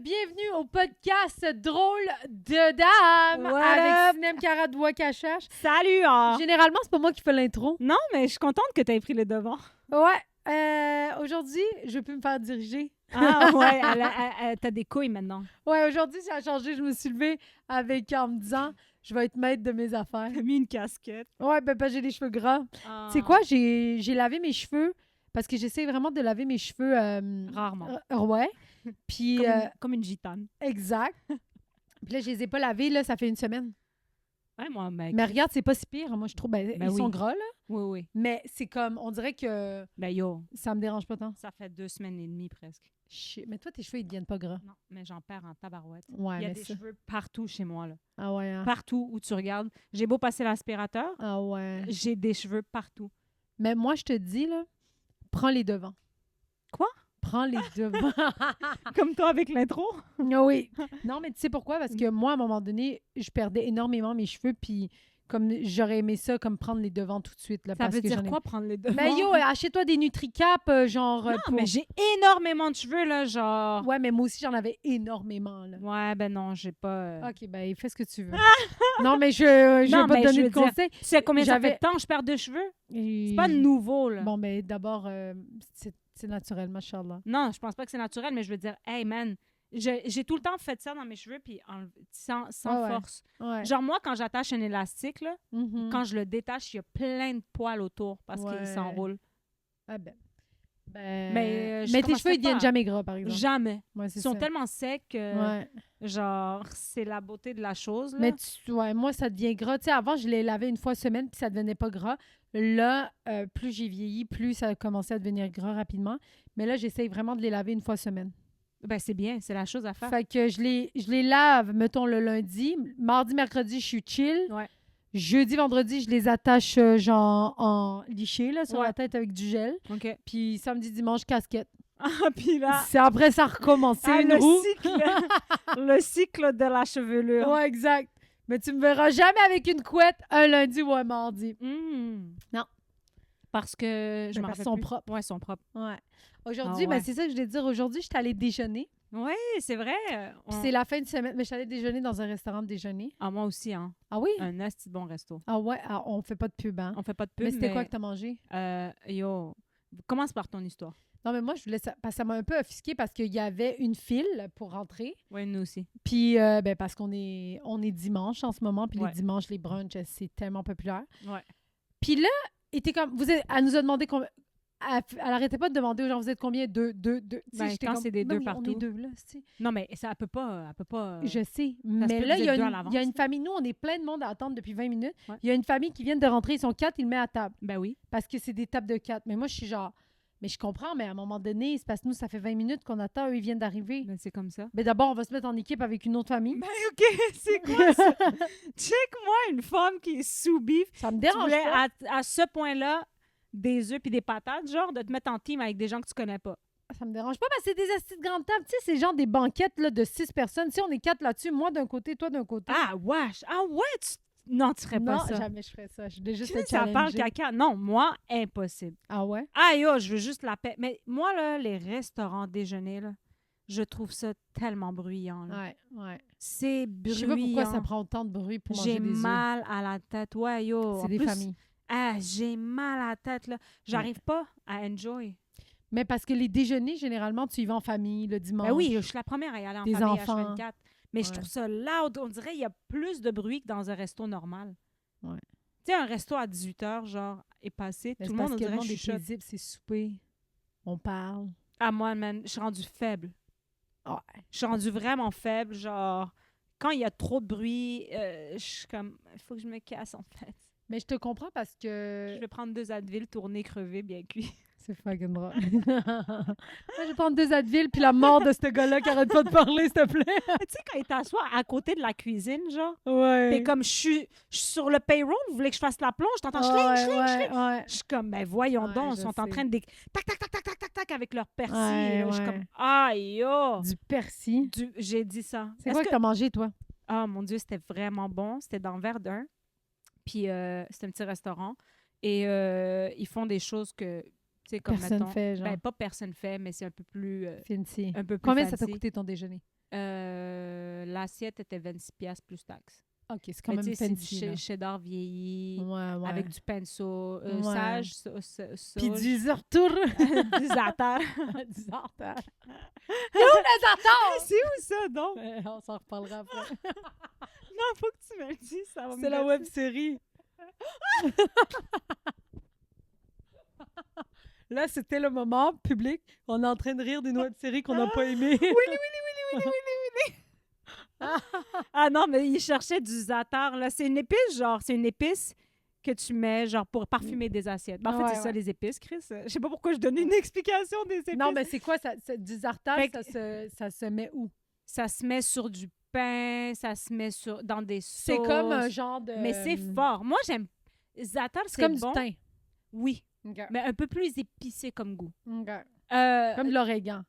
bienvenue au podcast Drôle de Dame avec Sinem Karadoua-Cachache. Salut! Généralement, c'est pas moi qui fais l'intro. Non, mais je suis contente que tu aies pris le devant. Ouais. Aujourd'hui, je peux me faire diriger. Ah ouais, t'as des couilles maintenant. Ouais, aujourd'hui, ça a changé. Je me suis levée en me disant, je vais être maître de mes affaires. T'as mis une casquette. Ouais, ben j'ai les cheveux gras. Ah. Tu sais quoi? J'ai lavé mes cheveux parce que j'essaie vraiment de laver mes cheveux. Rarement. Ouais. Puis. Comme une gitane. Exact. Puis là, je les ai pas lavés, là, ça fait une semaine. Ouais, moi, mec. Mais regarde, c'est pas si pire. Moi, je trouve, ils sont gras, là. Oui, oui. Mais c'est comme, on dirait que Ben yo, ça me dérange pas tant. ça fait 2 semaines et demie presque. Shit. Mais toi, tes cheveux, ils deviennent pas gras. Non, mais j'en perds en tabarouette. Ouais, Il y a mais des ça. cheveux partout chez moi, là. Ah ouais, hein? Partout où tu regardes. J'ai beau passer l'aspirateur, Ah ouais. j'ai des cheveux partout. Mais moi, je te dis, là, prends les devants. Quoi? Prends les devants. Comme toi avec l'intro? Oui. Non, mais tu sais pourquoi? Parce que moi, à un moment donné, je perdais énormément mes cheveux, puis comme j'aurais aimé ça, comme prendre les devants tout de suite. Là, Ça parce veut que dire j'en ai- quoi, prendre les devants? Mais yo, achète-toi des NutriCap, genre... Non, mais j'ai énormément de cheveux, là, genre... Ouais, mais moi aussi, j'en avais énormément, là. Ouais, ben non, j'ai pas... OK, ben fais ce que tu veux. Non, mais je vais Non, pas mais te je donner veux de dire, conseils. Tu sais combien ça J'avais- fait de temps que je perds de cheveux? Et- C'est pas nouveau, là. Bon, mais d'abord, c'est naturel, machallah. Non, je pense pas que c'est naturel, mais je veux dire, hey man, j'ai tout le temps fait ça dans mes cheveux, puis sans Ouais, ouais. force. Ouais. Genre, moi, quand j'attache un élastique, là, Mhm. quand je le détache, il y a plein de poils autour parce Ouais. qu'il s'enroule. Ah ben. Mais, je tes commencerai cheveux, ils deviennent pas. jamais gras, par exemple. Jamais. Ouais, c'est Ils sont ça. tellement secs que, Ouais. genre, c'est la beauté de la chose, là. Mais ouais, moi, ça devient gras. Tu sais, avant, je les lavais une fois semaine, puis ça devenait pas gras. Là, plus j'ai vieilli, plus ça a commencé à devenir gras rapidement. Mais là, j'essaye vraiment de les laver une fois semaine. Ben, c'est bien, c'est la chose à faire. Fait que je les lave, mettons, le lundi. Mardi, mercredi, je suis chill. Ouais. Jeudi, vendredi, je les attache, genre, en liché, là, sur Ouais. la tête avec du gel. OK. Puis samedi, dimanche, casquette. Ah, puis là... C'est après, ça recommence. C'est une roue. le cycle de la chevelure. Ouais, exact. Mais tu me verras jamais avec une couette un lundi ou un mardi. Non. Parce que je Mais m'en parce rappelle qu'ils sont plus. propres. Ouais, ils sont propres. Ouais. Aujourd'hui, Ah ouais. ben, c'est ça que je voulais dire. Aujourd'hui, je suis allée déjeuner. Oui, c'est vrai. Puis c'est la fin de semaine. Mais je suis allée déjeuner dans un restaurant de déjeuner. Ah, moi aussi, hein. Ah oui? Un asti de bon resto. Ah ouais? Ah, on fait pas de pub, hein? On fait pas de pub, Mais c'était quoi que t'as mangé? Yo, commence par ton histoire. Non, mais moi, je voulais ça. Parce que ça m'a un peu offusquée parce qu'il y avait une file pour rentrer. Oui, nous aussi. Puis, ben, parce qu'on est dimanche en ce moment. Puis Ouais. les dimanches, les brunchs, c'est tellement populaire. Ouais. Puis là, était comme, elle nous a demandé combien. Elle arrêtait pas de demander aux gens, vous êtes combien? Deux. Tu sais, Ben, j'étais quand comme, c'est des ben deux oui, partout. On est deux, là, tu sais. Non, mais ça, elle peut pas... Je sais. se Mais peut là, que il vous y a êtes deux à une l'avance. famille. Nous, on est plein de monde à attendre depuis 20 minutes. Ouais. Il y a une famille qui vient de rentrer. Ils sont 4, ils le mettent à table. Ben oui. Parce que c'est des tables de 4. Mais moi, je suis genre, mais je comprends, mais à un moment donné, c'est parce que nous, ça fait 20 minutes qu'on attend. Eux, ils viennent d'arriver. Ben, c'est comme ça. Mais d'abord, on va se mettre en équipe avec une autre famille. Ben OK, c'est quoi ça? Check-moi une femme qui est sous bif. Ça me Tu dérange voulais, pas. à ce point-là, des œufs puis des patates, genre, de te mettre en team avec des gens que tu connais pas. Ça me dérange pas parce que c'est des assis de grande table. Tu sais, c'est genre des banquettes là, de 6 personnes. Si on est 4 là-dessus, moi d'un côté, toi d'un côté. Ah, wesh! Ah ouais, non, tu ferais non, pas ça. jamais je ferais ça. Je voulais juste Tu sais, te ça parle challenger. caca. Non, moi, impossible. Ah ouais? Aïe, oh, je veux juste la paix. Mais moi, là, les restaurants déjeuner, là, je trouve ça tellement bruyant. Là. Ouais. C'est Je bruyant. sais pas pourquoi ça prend autant de bruit pour manger J'ai des œufs. mal à la tête. Ouais, yo. C'est En des plus, familles. Ah, j'ai mal à la tête, là. J'arrive pas à enjoy. Mais parce que les déjeuners, généralement, tu y vas en famille le dimanche. Ben oui, je suis la première à y aller en Des famille enfants. H24. Mais je Ouais. trouve ça loud. On dirait qu'il y a plus de bruit que dans un resto normal. Ouais. Tu sais, un resto à 18h, genre, est passé. Mais Tout c'est le monde, parce on que le dirait, monde est chuchote. paisible, c'est souper. On parle. Ah, moi, man, je suis rendue faible. Ouais. Je suis rendue vraiment faible. Genre, quand il y a trop de bruit, je suis comme, il faut que je me casse, en fait. Mais je te comprends parce que... Je vais prendre 2 Advil, tourner, crever, bien cuit. C'est fucking drôle. Moi, je vais prendre 2 Advil puis la mort de ce gars-là qui arrête pas de parler, s'il te plaît. Tu sais, quand il t'assoit à côté de la cuisine, genre, Ouais. t'es comme, je suis sur le payroll, vous voulez que je fasse la plonge? Je t'entends schling. Ouais. Je suis comme, ben voyons Ouais, donc, ils je sont en sais. train de... Tac, tac, tac, tac, tac, tac, tac, avec leur persil. Ouais, là. Je suis ouais. comme, aïe, yo! Du persil. J'ai dit ça. C'est Est-ce quoi que t'as mangé, toi? Ah, mon Dieu, c'était vraiment bon. C'était dans Verdun. Puis, c'était un petit restaurant. Et ils font des choses que, tu sais, comme, Personne mettons... fait, genre. Ben, pas personne fait, mais c'est un peu plus... Fancy. un peu plus Combien ça t'a fancy. coûté ton déjeuner? l'assiette était 26$ plus taxes. OK, c'est quand Mais même tu sais, c'est fancy, du là. cheddar vieilli, Ouais. avec du pain de Ouais. sage, Puis du zartour. du za'atar. Du zartour. Il est où le zartour? C'est où ça, donc? On s'en reparlera après. Non, faut que tu me le dises, ça va me C'est la gosser. web-série. Là, c'était le moment public. On est en train de rire d'une web-série qu'on n'a pas aimée. Oui. Ah non, mais il cherchait du za'atar, là. C'est une épice, genre, c'est une épice que tu mets, genre, pour parfumer des assiettes. Ben, en fait, Ouais, c'est ça, ouais. les épices, Chris. Je sais pas pourquoi je donne une explication des épices. Non, mais c'est quoi? Du zartar, Fait que- ça se met où? Ça se met sur du pain, ça se met dans des sauces. C'est comme un genre de... Mais c'est fort. Moi, j'aime... Za'atar, C'est c'est comme bon. du thym. Oui, OK. mais un peu plus épicé comme goût. OK. Euh, Comme de l'origan.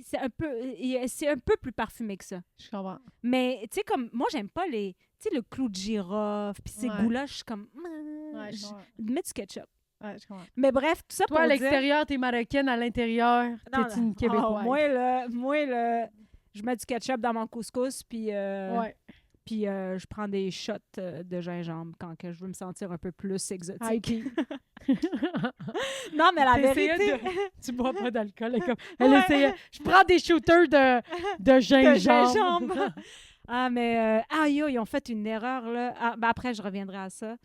c'est un peu plus parfumé que ça. Je comprends. Mais, tu sais, comme... Moi, j'aime pas les... Tu sais, le clou de girofle, puis ces Ouais. goûts-là, je suis comme... Ouais, je comprends. Mets du ketchup. Ouais, je comprends. Mais bref, tout ça Toi, à pour dire... l'extérieur, t'es marocaine. À l'intérieur, Non, t'es une non. Québécoise. Oh, moi, je mets du ketchup dans mon couscous, puis Ouais. je prends des shots de gingembre quand que je veux me sentir un peu plus exotique. IP. Non, mais la T'essayais vérité... Tu bois pas d'alcool. Elle Ouais. essayait. Je prends des shooters de de gingembre. gingembre. Ah, mais... ils ont fait une erreur, là. Ah, ben après, je reviendrai à ça.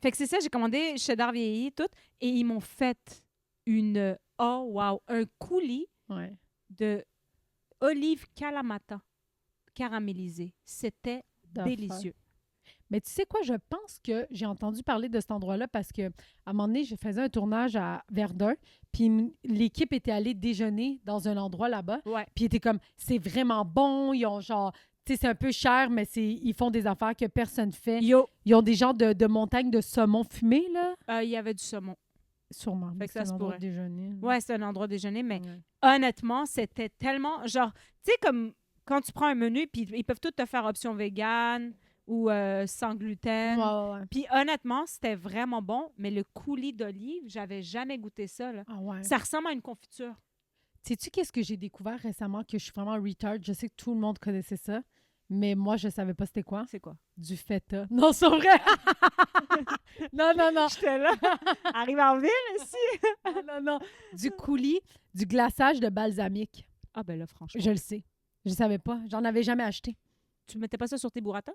Fait que c'est ça, j'ai commandé cheddar vieilli, tout, et ils m'ont fait une... Oh, wow! Un coulis Ouais. de olive Kalamata caramélisée. C'était délicieux. Mais tu sais quoi, je pense que j'ai entendu parler de cet endroit-là parce que à un moment donné, je faisais un tournage à Verdun, puis l'équipe était allée déjeuner dans un endroit là-bas, Ouais. puis ils étaient comme, c'est vraiment bon, ils ont genre, tu sais, c'est un peu cher, mais ils font des affaires que personne fait. Yo, Ils ont des genres de montagnes de saumon fumé, là. il y avait du saumon. Sûrement. Fait mais que ça c'est se un endroit pourrait. de déjeuner. Ouais, c'est un endroit déjeuner, mais Ouais. honnêtement, c'était tellement... Genre, tu sais, comme quand tu prends un menu, puis ils peuvent tous te faire option végane ou sans gluten. Ouais. Puis honnêtement, c'était vraiment bon, mais le coulis d'olive, j'avais jamais goûté ça, là. Ah ouais. Ça ressemble à une confiture. Sais-tu qu'est-ce que j'ai découvert récemment que je suis vraiment retard? Je sais que tout le monde connaissait ça, mais moi, je savais pas c'était quoi. C'est quoi? Du feta. Non, c'est vrai! non. J'étais là. Arrive en ville, ici. Non. Du coulis, du glaçage de balsamique. Ah ben là, franchement. Je le sais. Je savais pas. J'en avais jamais acheté. Tu mettais pas ça sur tes burrata?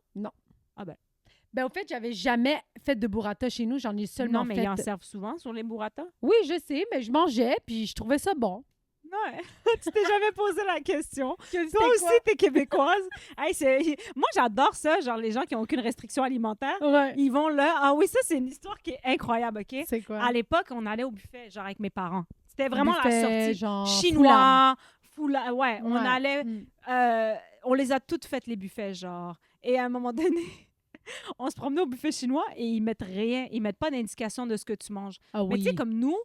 Ben, au fait, j'avais jamais fait de burrata chez nous. J'en ai seulement Non, mais fait. ils en servent souvent sur les burrata. Oui, je sais, mais je mangeais, puis je trouvais ça bon. Ouais. Tu t'es jamais posé la question. C'était Toi aussi, quoi? t'es québécoise. Hey, moi, j'adore ça. Genre, les gens qui n'ont aucune restriction alimentaire, Ouais. ils vont là. Ah oui, ça, c'est une histoire qui est incroyable, OK? C'est quoi? À l'époque, on allait au buffet, genre, avec mes parents. C'était vraiment Buffet, la sortie. genre, Chinois, foula, ouais, on Ouais. allait... on les a toutes faites, les buffets, genre. Et à un moment donné... on se promenait au buffet chinois et ils mettent rien, ils mettent pas d'indication de ce que tu manges. Ah oui. Mais tu sais, comme nous,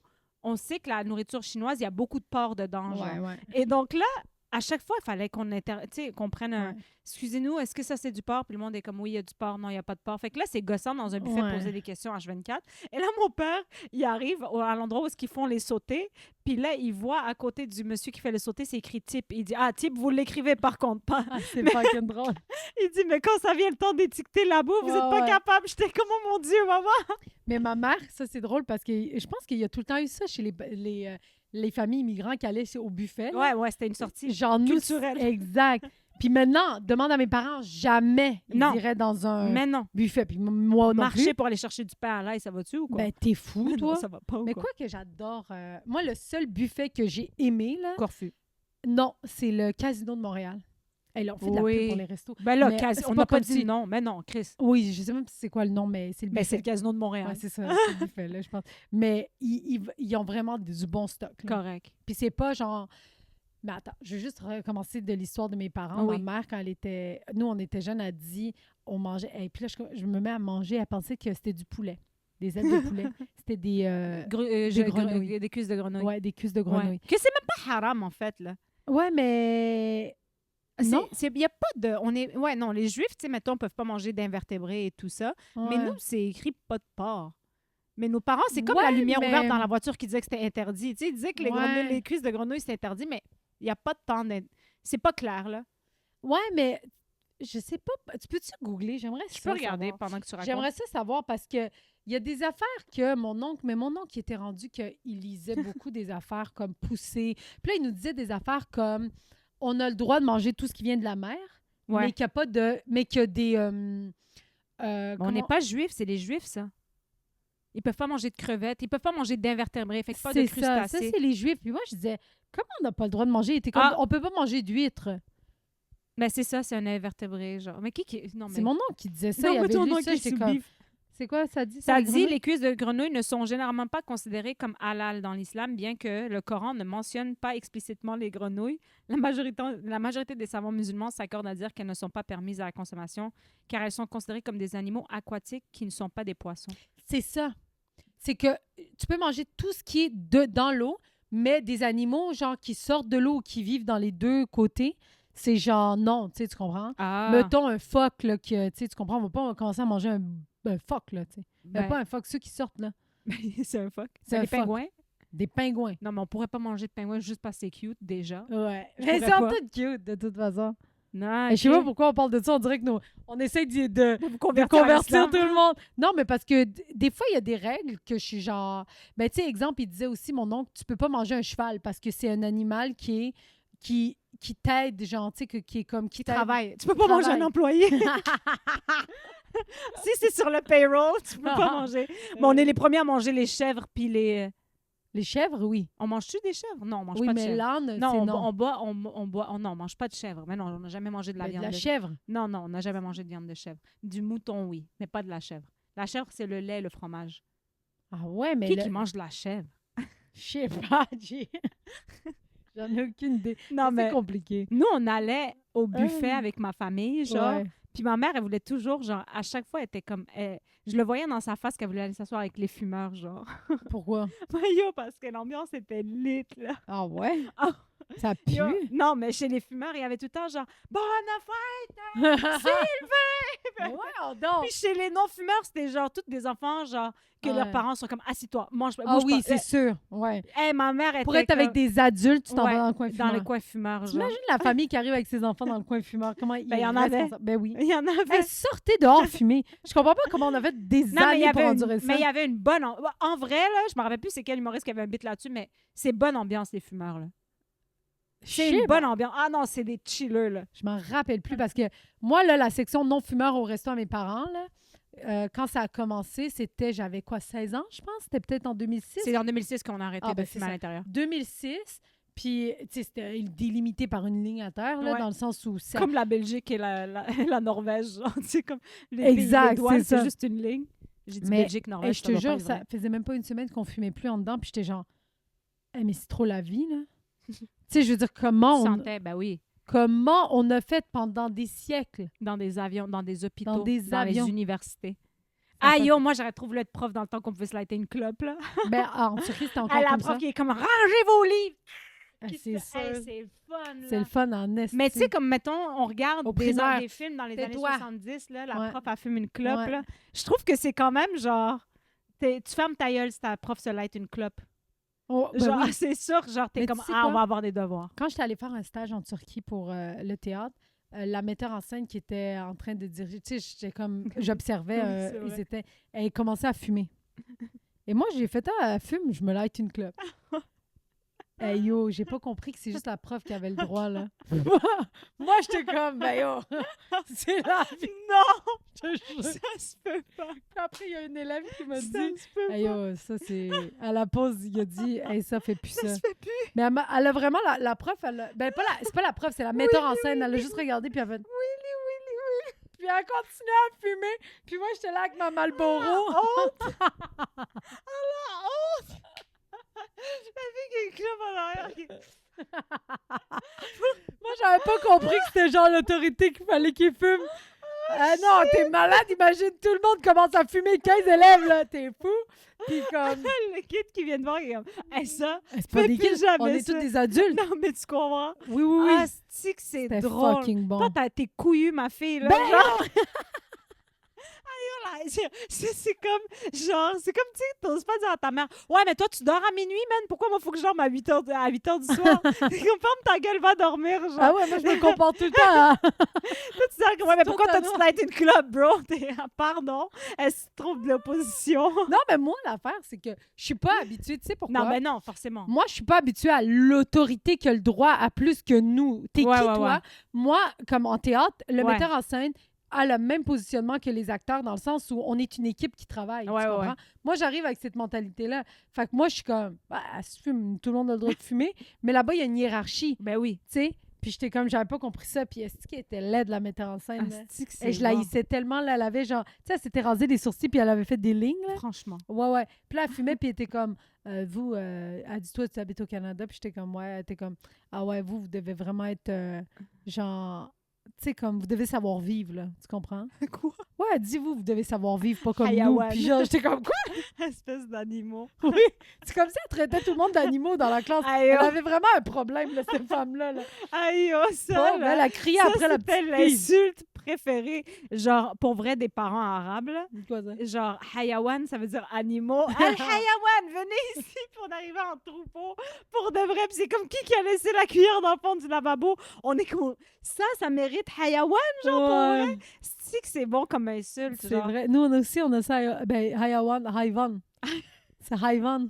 on sait que la nourriture chinoise, il y a beaucoup de porc dedans. Genre. Ouais. Et donc là, à chaque fois, il fallait qu'on prenne un... Ouais. Excusez-nous, est-ce que ça, c'est du porc? Puis le monde est comme, oui, il y a du porc. Non, il n'y a pas de porc. Fait que là, c'est gossant dans un buffet Ouais. poser des questions H24. Et là, mon père, il arrive à l'endroit où ils font les sautés. Puis là, il voit à côté du monsieur qui fait le sauté, c'est écrit type. Il dit, ah, type, vous l'écrivez par contre pas. Ah, c'est fucking drôle. Il dit, mais quand ça vient le temps d'étiqueter la bouffe, vous n'êtes pas Ouais. capable. J'étais comme, oh mon Dieu, maman. Mais ma mère, ça, c'est drôle parce que je pense qu'il y a tout le temps eu ça chez les familles immigrants qui allaient au buffet. là. Ouais, c'était une sortie. Genre, nous, culturelle. Exact. Puis maintenant, demande à mes parents, jamais ils Non. iraient dans un Mais non. buffet. Puis moi non Marcher plus. pour aller chercher du pain à l'ail, ça va-tu ou quoi? Ben, t'es fou, Mais toi. non, ça va pas ou Mais quoi? quoi que j'adore... moi, le seul buffet que j'ai aimé, là... Corfu. Non, c'est le Casino de Montréal. Et là, on fait de la Oui. pub pour les restos. Ben là, Mais c'est on pas n'a pas comme dit si- non. Mais non, Chris. Oui, je sais même pas c'est quoi le nom, mais c'est le Ben, buffet. c'est le casino de Montréal. Ouais, c'est ça, c'est le buffet, là, je pense. Mais ils ont vraiment du bon stock. là. Correct. Puis c'est pas genre... Mais attends, je vais juste recommencer de l'histoire de mes parents. Ah oui. Ma mère, quand elle était... Nous, on était jeunes, elle dit, on mangeait... Et puis là, je me mets à manger, elle pensait que c'était du poulet. Des ailes de poulet. C'était des... Des grenouilles. Des cuisses de grenouille. Ouais, des cuisses de grenouille. Que c'est même pas haram, en fait, là. Ouais, mais... Non. Il n'y a pas de... Ouais, non, les Juifs, tu sais, mettons, peuvent pas manger d'invertébrés et tout ça. Mais Ouais. nous, c'est écrit pas de porc. Mais nos parents, c'est comme Ouais, la lumière mais- ouverte dans la voiture qui disait que c'était interdit. Tu sais, ils disaient que Ouais. les cuisses de grenouille, c'est interdit, mais Il n'y a pas de temps d'être... C'est pas clair, là. Ouais, mais je sais pas. Tu peux-tu googler? J'aimerais Je ça peux regarder savoir. pendant que tu racontes. J'aimerais ça savoir parce que il y a des affaires que mais mon oncle était rendu qu'il lisait beaucoup des affaires comme poussées. Puis là, il nous disait des affaires comme on a le droit de manger tout ce qui vient de la mer, Ouais. mais qu'il n'y a pas de. Mais qu'il y a des. On n'est pas juifs, c'est les juifs, ça. Ils peuvent pas manger de crevettes, ils peuvent pas manger d'invertébrés, fait que pas de C'est ça, crustacés. c'est les Juifs. Puis moi, je disais, comment on n'a pas le droit de manger? Il était comme, Ah. on peut pas manger d'huîtres. Mais c'est ça, c'est un invertébré, genre. Mais qui... Non, mais... C'est mon oncle qui disait ça. Non, il mais avait ton lu oncle ça, est j'étais sous comme, bif. c'est quoi ça dit? Ça sur dit grenouilles? les cuisses de grenouille ne sont généralement pas considérées comme halal dans l'islam, bien que le Coran ne mentionne pas explicitement les grenouilles. La majorité des savants musulmans s'accordent à dire qu'elles ne sont pas permises à la consommation, car elles sont considérées comme des animaux aquatiques qui ne sont pas des poissons. C'est ça. C'est que tu peux manger tout ce qui est dans l'eau, mais des animaux, genre, qui sortent de l'eau ou qui vivent dans les deux côtés, c'est genre non, tu sais, tu comprends? Ah, Mettons un phoque, là, tu sais, tu comprends? On va pas commencer à manger un phoque, là, tu sais. ben, Pas un phoque, ceux qui sortent, là. c'est un phoque. C'est un des phoque. pingouins? Des pingouins. Non, mais on pourrait pas manger de pingouins juste parce que c'est cute, déjà. Ouais. Je Mais pourrais c'est en pas. tout cute, de toute façon. Non, Je sais pas pourquoi on parle de ça. On dirait que on essaie de vous de convertir, convertir tout le monde. Non, mais parce que des fois, il y a des règles que je suis genre... Ben, tu sais, exemple, il disait aussi, mon oncle, tu peux pas manger un cheval parce que c'est un animal qui t'aide, genre, tu sais, qui est comme... Qui t'aide. travaille. Tu peux pas manger un employé. Si c'est sur le payroll, tu peux pas manger. Mais on est les premiers à manger les chèvres puis les... Les chèvres, oui. On mange-tu des chèvres? Non, on mange Oui, pas de mais chèvres. l'âne, Non, c'est on, non. on boit... non, on mange pas de chèvre. Mais non, on n'a jamais mangé de la Ben, viande. de la chèvre. Non, on n'a jamais mangé de viande de chèvre. Du mouton, oui, mais pas de la chèvre. La chèvre, c'est le lait, le fromage. Ah ouais, mais... Qui mange de la chèvre? Je sais pas, J'en ai aucune idée. Non, C'est compliqué. nous, on allait au buffet avec ma famille, genre... Ouais. Puis ma mère, elle voulait toujours, genre, à chaque fois, elle était comme... je le voyais dans sa face qu'elle voulait aller s'asseoir avec les fumeurs, genre. Pourquoi? Yo, parce que l'ambiance était lit, là. Ah ouais? Ah. Ça Yo, pue? non, mais chez les fumeurs, il y avait tout le temps, genre, « Bonne fête! Mais ouais, donc. Puis chez les non-fumeurs, c'était genre, tous des enfants, genre, que Ouais. leurs parents sont comme, « Assis-toi, mange pas. » Ah oui, c'est sûr. Ouais. Ma mère était Pour être avec comme- des adultes, tu t'en Ouais, vas dans le coin fumeur. dans le coin fumeur, genre. T'imagines la famille qui arrive avec ses enfants dans le coin fumeur? Comment Ben, il y en avait. Ben oui. Il y en avait. Hey, sortez dehors fumer. Je comprends pas comment on a fait des Non, mais il y années pour avait endurer une, ça. mais il y avait une bonne... En vrai, là, je me rappelle plus c'est quel humoriste qui avait un bit là-dessus, mais c'est bonne ambiance, les fumeurs, là. C'est Je sais une bonne ambiance. Ah non, c'est des chillers, là. Je m'en rappelle plus parce que moi, là, la section non-fumeur au resto à mes parents, là, quand ça a commencé, j'avais quoi, 16 ans, je pense? C'était peut-être en 2006? C'est en 2006 qu'on a arrêté Ah, de ben, fumer c'est à ça. l'intérieur. 2006, puis, tu sais, c'était délimité par une ligne à terre, là, Ouais. dans le sens où ça... Comme la Belgique et la Norvège, genre, tu sais, comme les Exact, pays, les douanes, c'est c'est ça. juste une ligne. J'ai dit Mais- Belgique, Et Norvège, je te doit pas jure, être ça vrai. faisait même pas une semaine qu'on fumait plus en dedans, puis j'étais genre, hey, mais c'est trop la vie, là. Tu sais, je veux dire, Tu comment sentais, ben oui, on a fait pendant des siècles? dans des avions, dans des hôpitaux, Dans des avions. les universités. Ça Ah fait- yo, moi j'aurais trouvé être prof dans le temps qu'on pouvait se lighter une clope, là. Ben, en Turquie, c'était encore Ah, la comme prof ça. qui est comme, rangez vos livres! Ah, Qui c'est se- sûr. Hey, c'est le fun, là. C'est le fun en esti. Mais tu sais, comme, mettons, on regarde Au des primaire. films dans les Tais-toi. années 70, là, la Ouais. prof, elle fume une clope, Ouais. là. Je trouve que c'est quand même, genre, tu fermes ta gueule si ta prof se light une clope. Oh, ben Genre, oui. c'est sûr, genre, t'es Mais comme, tu sais on quoi? va avoir des devoirs. Quand j'étais allée faire un stage en Turquie pour le théâtre, la metteur en scène qui était en train de diriger, tu sais, j'étais comme, j'observais, Oui, c'est vrai. elle commençait à fumer. Et moi, j'ai fait, elle fume, je me light une clope. Hey yo, j'ai pas compris que c'est juste la prof qui avait le droit, là. Moi, j'étais comme, ben yo, c'est la vie. Non! je te jure. Ça se peut pas. Puis après, il y a une élève qui m'a Ça dit, se peut hey yo, ça c'est. À la pause, il a dit, hey, ça fait plus ça. Ça se fait plus. Mais elle a vraiment, la prof, ben c'est pas la prof, c'est la metteur en scène. Elle a juste regardé, puis elle a fait. Oui. Puis elle continuait à fumer. Puis moi, j'étais là avec ma Marlboro. Honte! Ah, la honte! La fille qui a une clope en arrière. Moi, j'avais pas compris que c'était genre l'autorité qu'il fallait qu'il fume. Ah non, t'es malade, imagine, tout le monde commence à fumer, 15 élèves, là, t'es fou. Puis comme... Le kid qui vient de voir, il est comme, hey, ça, C'est pas fais des plus kids, jamais on est ça. tous des adultes. Non, mais tu comprends? Oui, oui, oui. Ah, c'est que c'est C'était drôle. fucking bon. Toi, t'es couillu, ma fille, là. Ben genre. là, c'est comme, genre, c'est comme, tu sais, t'oses pas dire à ta mère, ouais, mais toi, tu dors à minuit, man, pourquoi moi, faut que je dorme à 8h, du soir? C'est comme, ferme ta gueule, va dormir, genre. Ah ouais, moi, je me comporte tout le temps. Hein? Toi, tu dis, ouais, mais pourquoi t'as Totalement. Night in Club, bro? Pardon, elle se trouve de l'opposition. Non, mais moi, l'affaire, c'est que je suis pas habituée. Tu sais pourquoi? Non, mais non, forcément. Moi, je suis pas habituée à l'autorité qui a le droit à plus que nous. T'es Ouais, qui, ouais, toi? ouais. Moi, comme en théâtre, le Ouais. metteur en scène a le même positionnement que les acteurs dans le sens où on est une équipe qui travaille. Ouais, tu ouais, comprends? ouais. Moi, j'arrive avec cette mentalité-là. Fait que moi, je suis comme, bah, elle se fume, tout le monde a le droit de fumer. Mais là-bas, il y a une hiérarchie, Ben oui. tu sais. Puis j'étais comme, j'avais pas compris ça. Puis est-ce qu'elle était laide, la metteur en scène? là? Asti que Et c'est je bon. la haïssais tellement, là, elle avait genre, tu sais, elle s'était rasée des sourcils, puis elle avait fait des lignes, là. Franchement. Ouais, ouais. Puis là, elle fumait, puis elle était comme, vous, elle dit, toi, tu habites au Canada, puis j'étais comme, ouais, elle était comme, ah ouais, vous devez vraiment être, genre, tu sais, comme, vous devez savoir vivre, là. Tu comprends? Quoi? Ouais, elle dit, vous devez savoir vivre, pas comme Hayawan. nous. Puis genre, j'étais comme, quoi? Espèce d'animaux. Oui. C'est comme ça, elle traitait tout le monde d'animaux dans la classe. Aïe, Elle oh. avait vraiment un problème, là, cette femme-là. Là. Aïe, oh, ça, Bon, là. elle a crié Ça, après la c'était petite fille. l'insulte préférée, genre, pour vrai, des parents arabes, là. Quoi, ça? Genre, hayawan, ça veut dire animaux. Al-hayawan, venez ici, puis on arrivait en troupeau, pour de vrai. Puis c'est comme qui a laissé la cuillère dans le fond du lavabo? On est comme, ça mérite hayawan, genre, pour Ouais. vrai. C'est que c'est bon comme insulte, C'est genre. vrai. Nous, on a aussi, on a ça, ben, Hayawan, Hayvan. C'est Hayvan.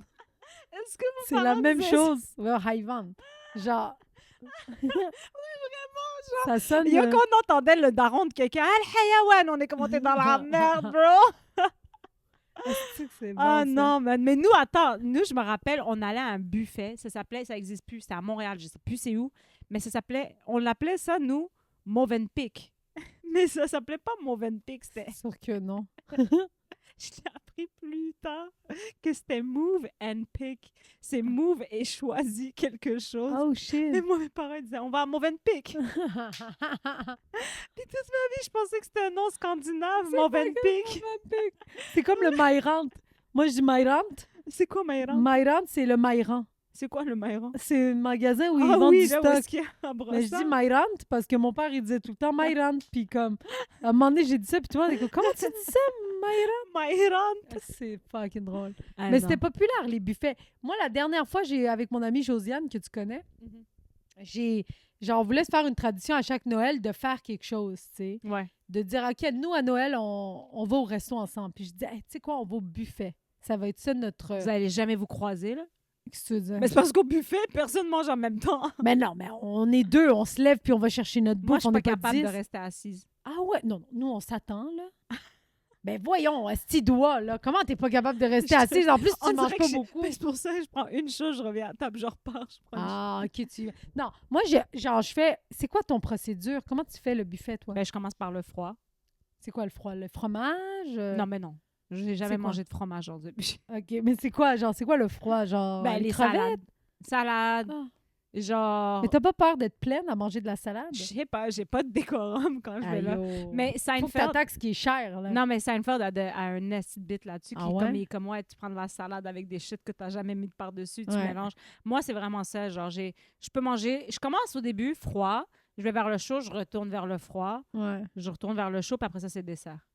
Est-ce que vos C'est la parents même disaient ça? chose. Ouais, Hayvan. Genre. Oui, vraiment, genre. Ça sonne. Il y a quand on entendait le daron de quelqu'un, Al-hayawan, on est commenté dans la merde, bro. Est-ce que c'est bon, Ah ça? non, man. Mais nous, attends, nous, je me rappelle, on allait à un buffet. Ça s'appelait, ça existe plus, c'était à Montréal, je sais plus c'est où. Mais ça s'appelait, on l'appelait ça, nous, Movenpick. Mais ça s'appelait pas Movenpick, c'était. C'est sûr que non. Je l'ai appris plus tard que c'était Move and Pick. C'est Move et choisi quelque chose. Oh Mais shit. moi, mes parents disaient, on va à Movenpick. Puis toute ma vie, je pensais que c'était un nom scandinave, Movenpick. C'est comme le Mayrant. Moi, je dis Mayrant. C'est quoi Maïran? Mayrant, c'est le Mayrant. C'est quoi le Maïran? C'est un magasin où ils Ah vendent oui, du là où stock. est-ce qu'il y a un Mais je dis brossard? Mayrant parce que mon père, il disait tout le temps Mayrant. Puis comme, à un moment donné, j'ai dit ça, puis tout le monde est comme, comment tu dis ça, Mayrant? Maïran. C'est fucking drôle. Ah, Mais non. c'était populaire, les buffets. Moi, la dernière fois, avec mon amie Josiane, que tu connais, Mhm. genre, on voulait se faire une tradition à chaque Noël de faire quelque chose, tu sais. Ouais. De dire, OK, nous, à Noël, on va au resto ensemble. Puis je dis, hey, tu sais quoi, on va au buffet. Ça va être ça notre... Vous allez jamais vous croiser, là? Qu'est-ce que tu veux dire? Mais c'est parce qu'au buffet, personne mange en même temps. Mais non, mais on est deux, on se lève puis on va chercher notre Moi, bouffe, je suis on pas n'est pas capable 10. de rester assise. Ah ouais, non, non, nous, on s'attend, là. Ben voyons, esti doigt, là. Comment t'es pas capable de rester Je- assise? En plus, On tu manges dirait pas que beaucoup. Mais c'est pour ça que je prends une chose, je reviens à table, je repars, je prends une chose. Ah, OK, tu... Non, moi, je fais... C'est quoi ton procédure? Comment tu fais le buffet, toi? Ben, je commence par le froid. C'est quoi le froid? Le fromage? Non, mais non. Je n'ai jamais quoi? mangé de fromage aujourd'hui. OK, mais c'est quoi, genre, c'est quoi le froid? Genre, Ben, les crevettes? salades. Salade, Ah. genre... Mais t'as pas peur d'être pleine à manger de la salade? Je sais pas, j'ai pas de décorum quand je vais Aïe, là. oh. Mais Faut que Seinfeld... t'attaques ce qui est cher, là. Non, mais Seinfeld a un acid bit là-dessus Ah qui ouais? est comme, ouais, tu prends de la salade avec des shit que tu n'as jamais mis par-dessus, tu Ouais. mélanges. Moi, c'est vraiment ça. Genre, je peux manger... Je commence au début froid, je vais vers le chaud, je retourne vers le froid, Ouais. je retourne vers le chaud, puis après ça, c'est dessert.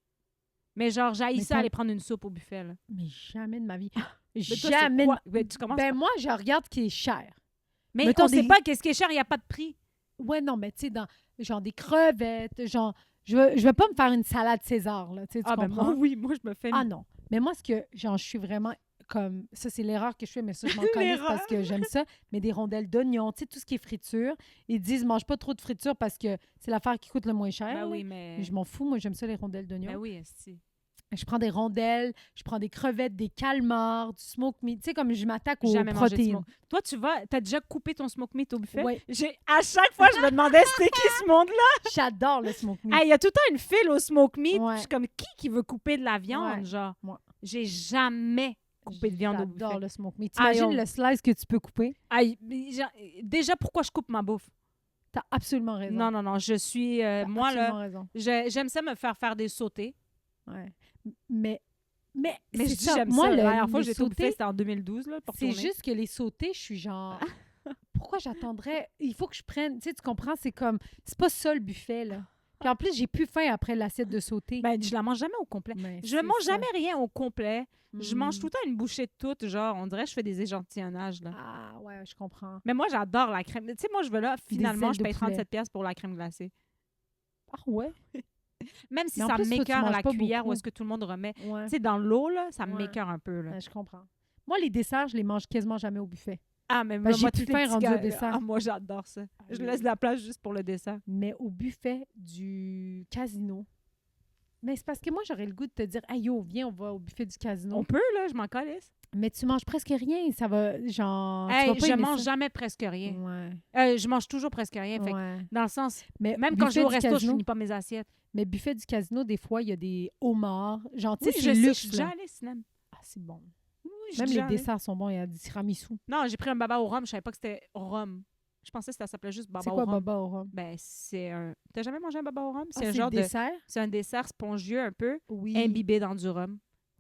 Mais genre, j'haïs Mais ça t'as- aller prendre une soupe au buffet, là. Mais jamais de ma vie. Mais toi, c'est Jamais. quoi? Ben, tu commences Ben, moi, je regarde ce qui est cher. Mais mettons on sait des- pas qu'est-ce qui est cher, il n'y a pas de prix. Ouais, non, mais tu sais, dans genre des crevettes, genre, je vais pas me faire une salade César, là, tu sais, tu Ah, ben comprends? moi, oui, moi, je me fais... Ah non. Mais moi, genre, je suis vraiment comme, ça, c'est l'erreur que je fais, mais ça, je m'en connais L'erreur. parce que j'aime ça, mais des rondelles d'oignons, tu sais, tout ce qui est friture. Ils disent, mange pas trop de friture parce que c'est l'affaire qui coûte le moins cher. Ben là. oui, mais... Mais je m'en fous, moi, j'aime ça, les rondelles d'oignons. Ben oui, esti. Je prends des rondelles, je prends des crevettes, des calmars, du smoke meat, tu sais, comme je m'attaque aux Jamais mangé de protéines. smoke. Toi, tu vas... T'as déjà coupé ton smoke meat au buffet? Ouais. À chaque fois, je me demandais c'était qui ce monde-là. J'adore le smoke meat. Hey, il y a tout le temps une file au smoke meat. Ouais. Je suis comme, qui veut couper de la viande, Ouais. genre? Moi. J'ai jamais coupé de viande au J'adore buffet. le smoke meat. Ah, T'imagines yo. le slice que tu peux couper? Aïe, déjà, pourquoi je coupe ma bouffe? T'as absolument raison. Non, non, non, je suis... T'as moi, absolument là, raison. j'aime ça me faire des sautés. Ouais. Mais Mais c'est je dis ça. j'aime Moi, ça. le- La dernière fois les que j'ai été au buffet, sautés, c'était en 2012, là, pour c'est tourner. juste que les sautés, je suis genre... Pourquoi j'attendrais? Il faut que je prenne... Tu sais, tu comprends? C'est comme... C'est pas ça, le buffet, là. Puis en plus, j'ai plus faim après l'assiette de sauté. Ben, je la mange jamais au complet. Mais Je c'est mange ça. jamais rien au complet. Je mange Mm. tout le temps une bouchée de toute, genre, on dirait que je fais des échantillonnages, là. Ah, ouais, je comprends. Mais moi, j'adore la crème. Tu sais, moi, je veux là, finalement, ailes je de paye poulet. 37 pièces pour la crème glacée. Ah, ouais? Même si Mais en ça plus, toi, tu m'écœure à manges la pas cuillère beaucoup. où est-ce que tout le monde remet. Ouais. Tu sais, dans l'eau, là, ça Ouais. m'écœure un peu, là. Ouais, je comprends. Moi, les desserts, je les mange quasiment jamais au buffet. Ah, mais Ben, j'ai moi, plus tous les faim petits rendu au gars- dessert. Ah, moi, j'adore ça. Je laisse de la place juste pour le dessert. Mais au buffet du casino. Mais c'est parce que moi, j'aurais le goût de te dire, hey yo, viens, on va au buffet du casino. On peut, là, je m'en calisse. Mais tu manges presque rien. Ça va, genre. tu Hey, vas pas je aimer mange ça. jamais presque rien. Ouais. Je mange toujours presque rien. Fait que Ouais. dans le sens, Mais même quand je vais au buffet du resto, je casino- finis pas mes assiettes. Mais buffet du casino, des fois, il y a des homards. Genre, tu Oui, sais, je c'est sais, je luxe. suis déjà Là. allée, cinéma. Ah, c'est bon. Oui, je suis Même déjà les allée. desserts sont bons. Il y a du tiramisu. Non, j'ai pris un baba au rhum. Je savais pas que c'était au rhum. Je pensais que ça s'appelait juste baba C'est au quoi, rhum. baba au rhum? Ben, c'est un... T'as jamais mangé un baba au rhum? Ah, C'est un c'est genre le de... dessert? C'est un dessert spongieux un peu, Oui. imbibé dans du rhum.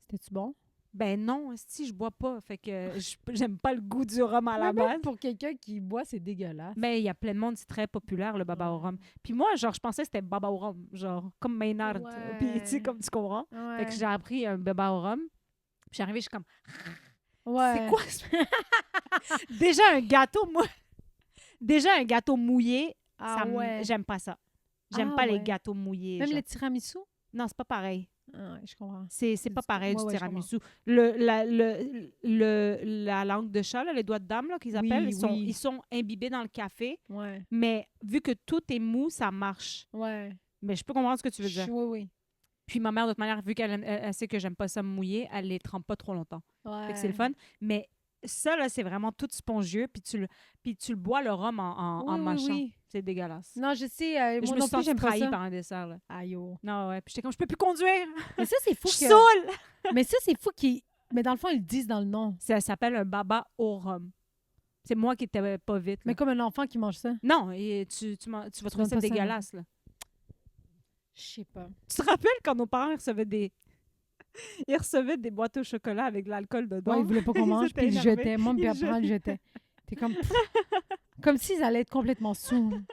C'était-tu bon? Ben non, si je bois pas, fait que j'aime pas le goût du rhum à la Mais même base. pour quelqu'un qui boit, c'est dégueulasse. Ben il y a plein de monde, c'est très populaire le baba au rhum. Puis moi, genre je pensais que c'était baba au rhum, genre comme Maynard. Ouais. Puis tu sais comme tu comprends. Ouais. Fait que j'ai appris un baba au rhum. Puis j'arrivais, je suis comme Ouais. c'est quoi ça? Déjà un gâteau moi. Déjà un gâteau mouillé, Ah ça me- ouais. j'aime pas ça. J'aime Ah pas les ouais. gâteaux mouillés. Même genre. le tiramisu? Non, c'est pas pareil. Ah ouais, je comprends. C'est C'est pas du- pareil ouais, du ouais, je tiramisu. La langue de chat, là, les doigts de dame là, qu'ils Oui, appellent, oui. ils sont imbibés dans le café. Ouais. Mais vu que tout est mou, ça marche. Ouais. Mais je peux comprendre ce que tu veux dire. Oui, oui. Puis ma mère, de toute manière, vu elle sait que j'aime pas ça mouillé, elle les trempe pas trop longtemps. Ouais. Fait que c'est le fun. Mais ça, là, c'est vraiment tout spongieux. Puis tu le bois, le rhum, en Oui, oui, mâchant. oui. C'est dégueulasse. Non, je sais. je Moi me non suis plus, sentie j'aime pas trahie ça. par un dessert. Là. Aïe, oh. Non, ouais. Puis j'étais comme, je peux plus conduire. Mais ça, c'est fou Je que... saoule. Mais ça, c'est fou qu'ils... Mais dans le fond, ils le disent dans le nom. Ça s'appelle un baba au rhum. C'est moi qui étais pas vite. Mais là. comme un enfant qui mange ça. Non, et tu vas trouver m'aimes ça pas ça, dégueulasse. Là. Je sais pas. Tu te rappelles quand nos parents recevaient des... Ils recevaient des boîtes au chocolat avec de l'alcool dedans? Ouais, ils voulaient pas qu'on Ils mange, étaient puis ils le énervés. jetaient. Moi, mes Ils parents le jetaient. T'es comme... Comme s'ils allaient être complètement sous. Tu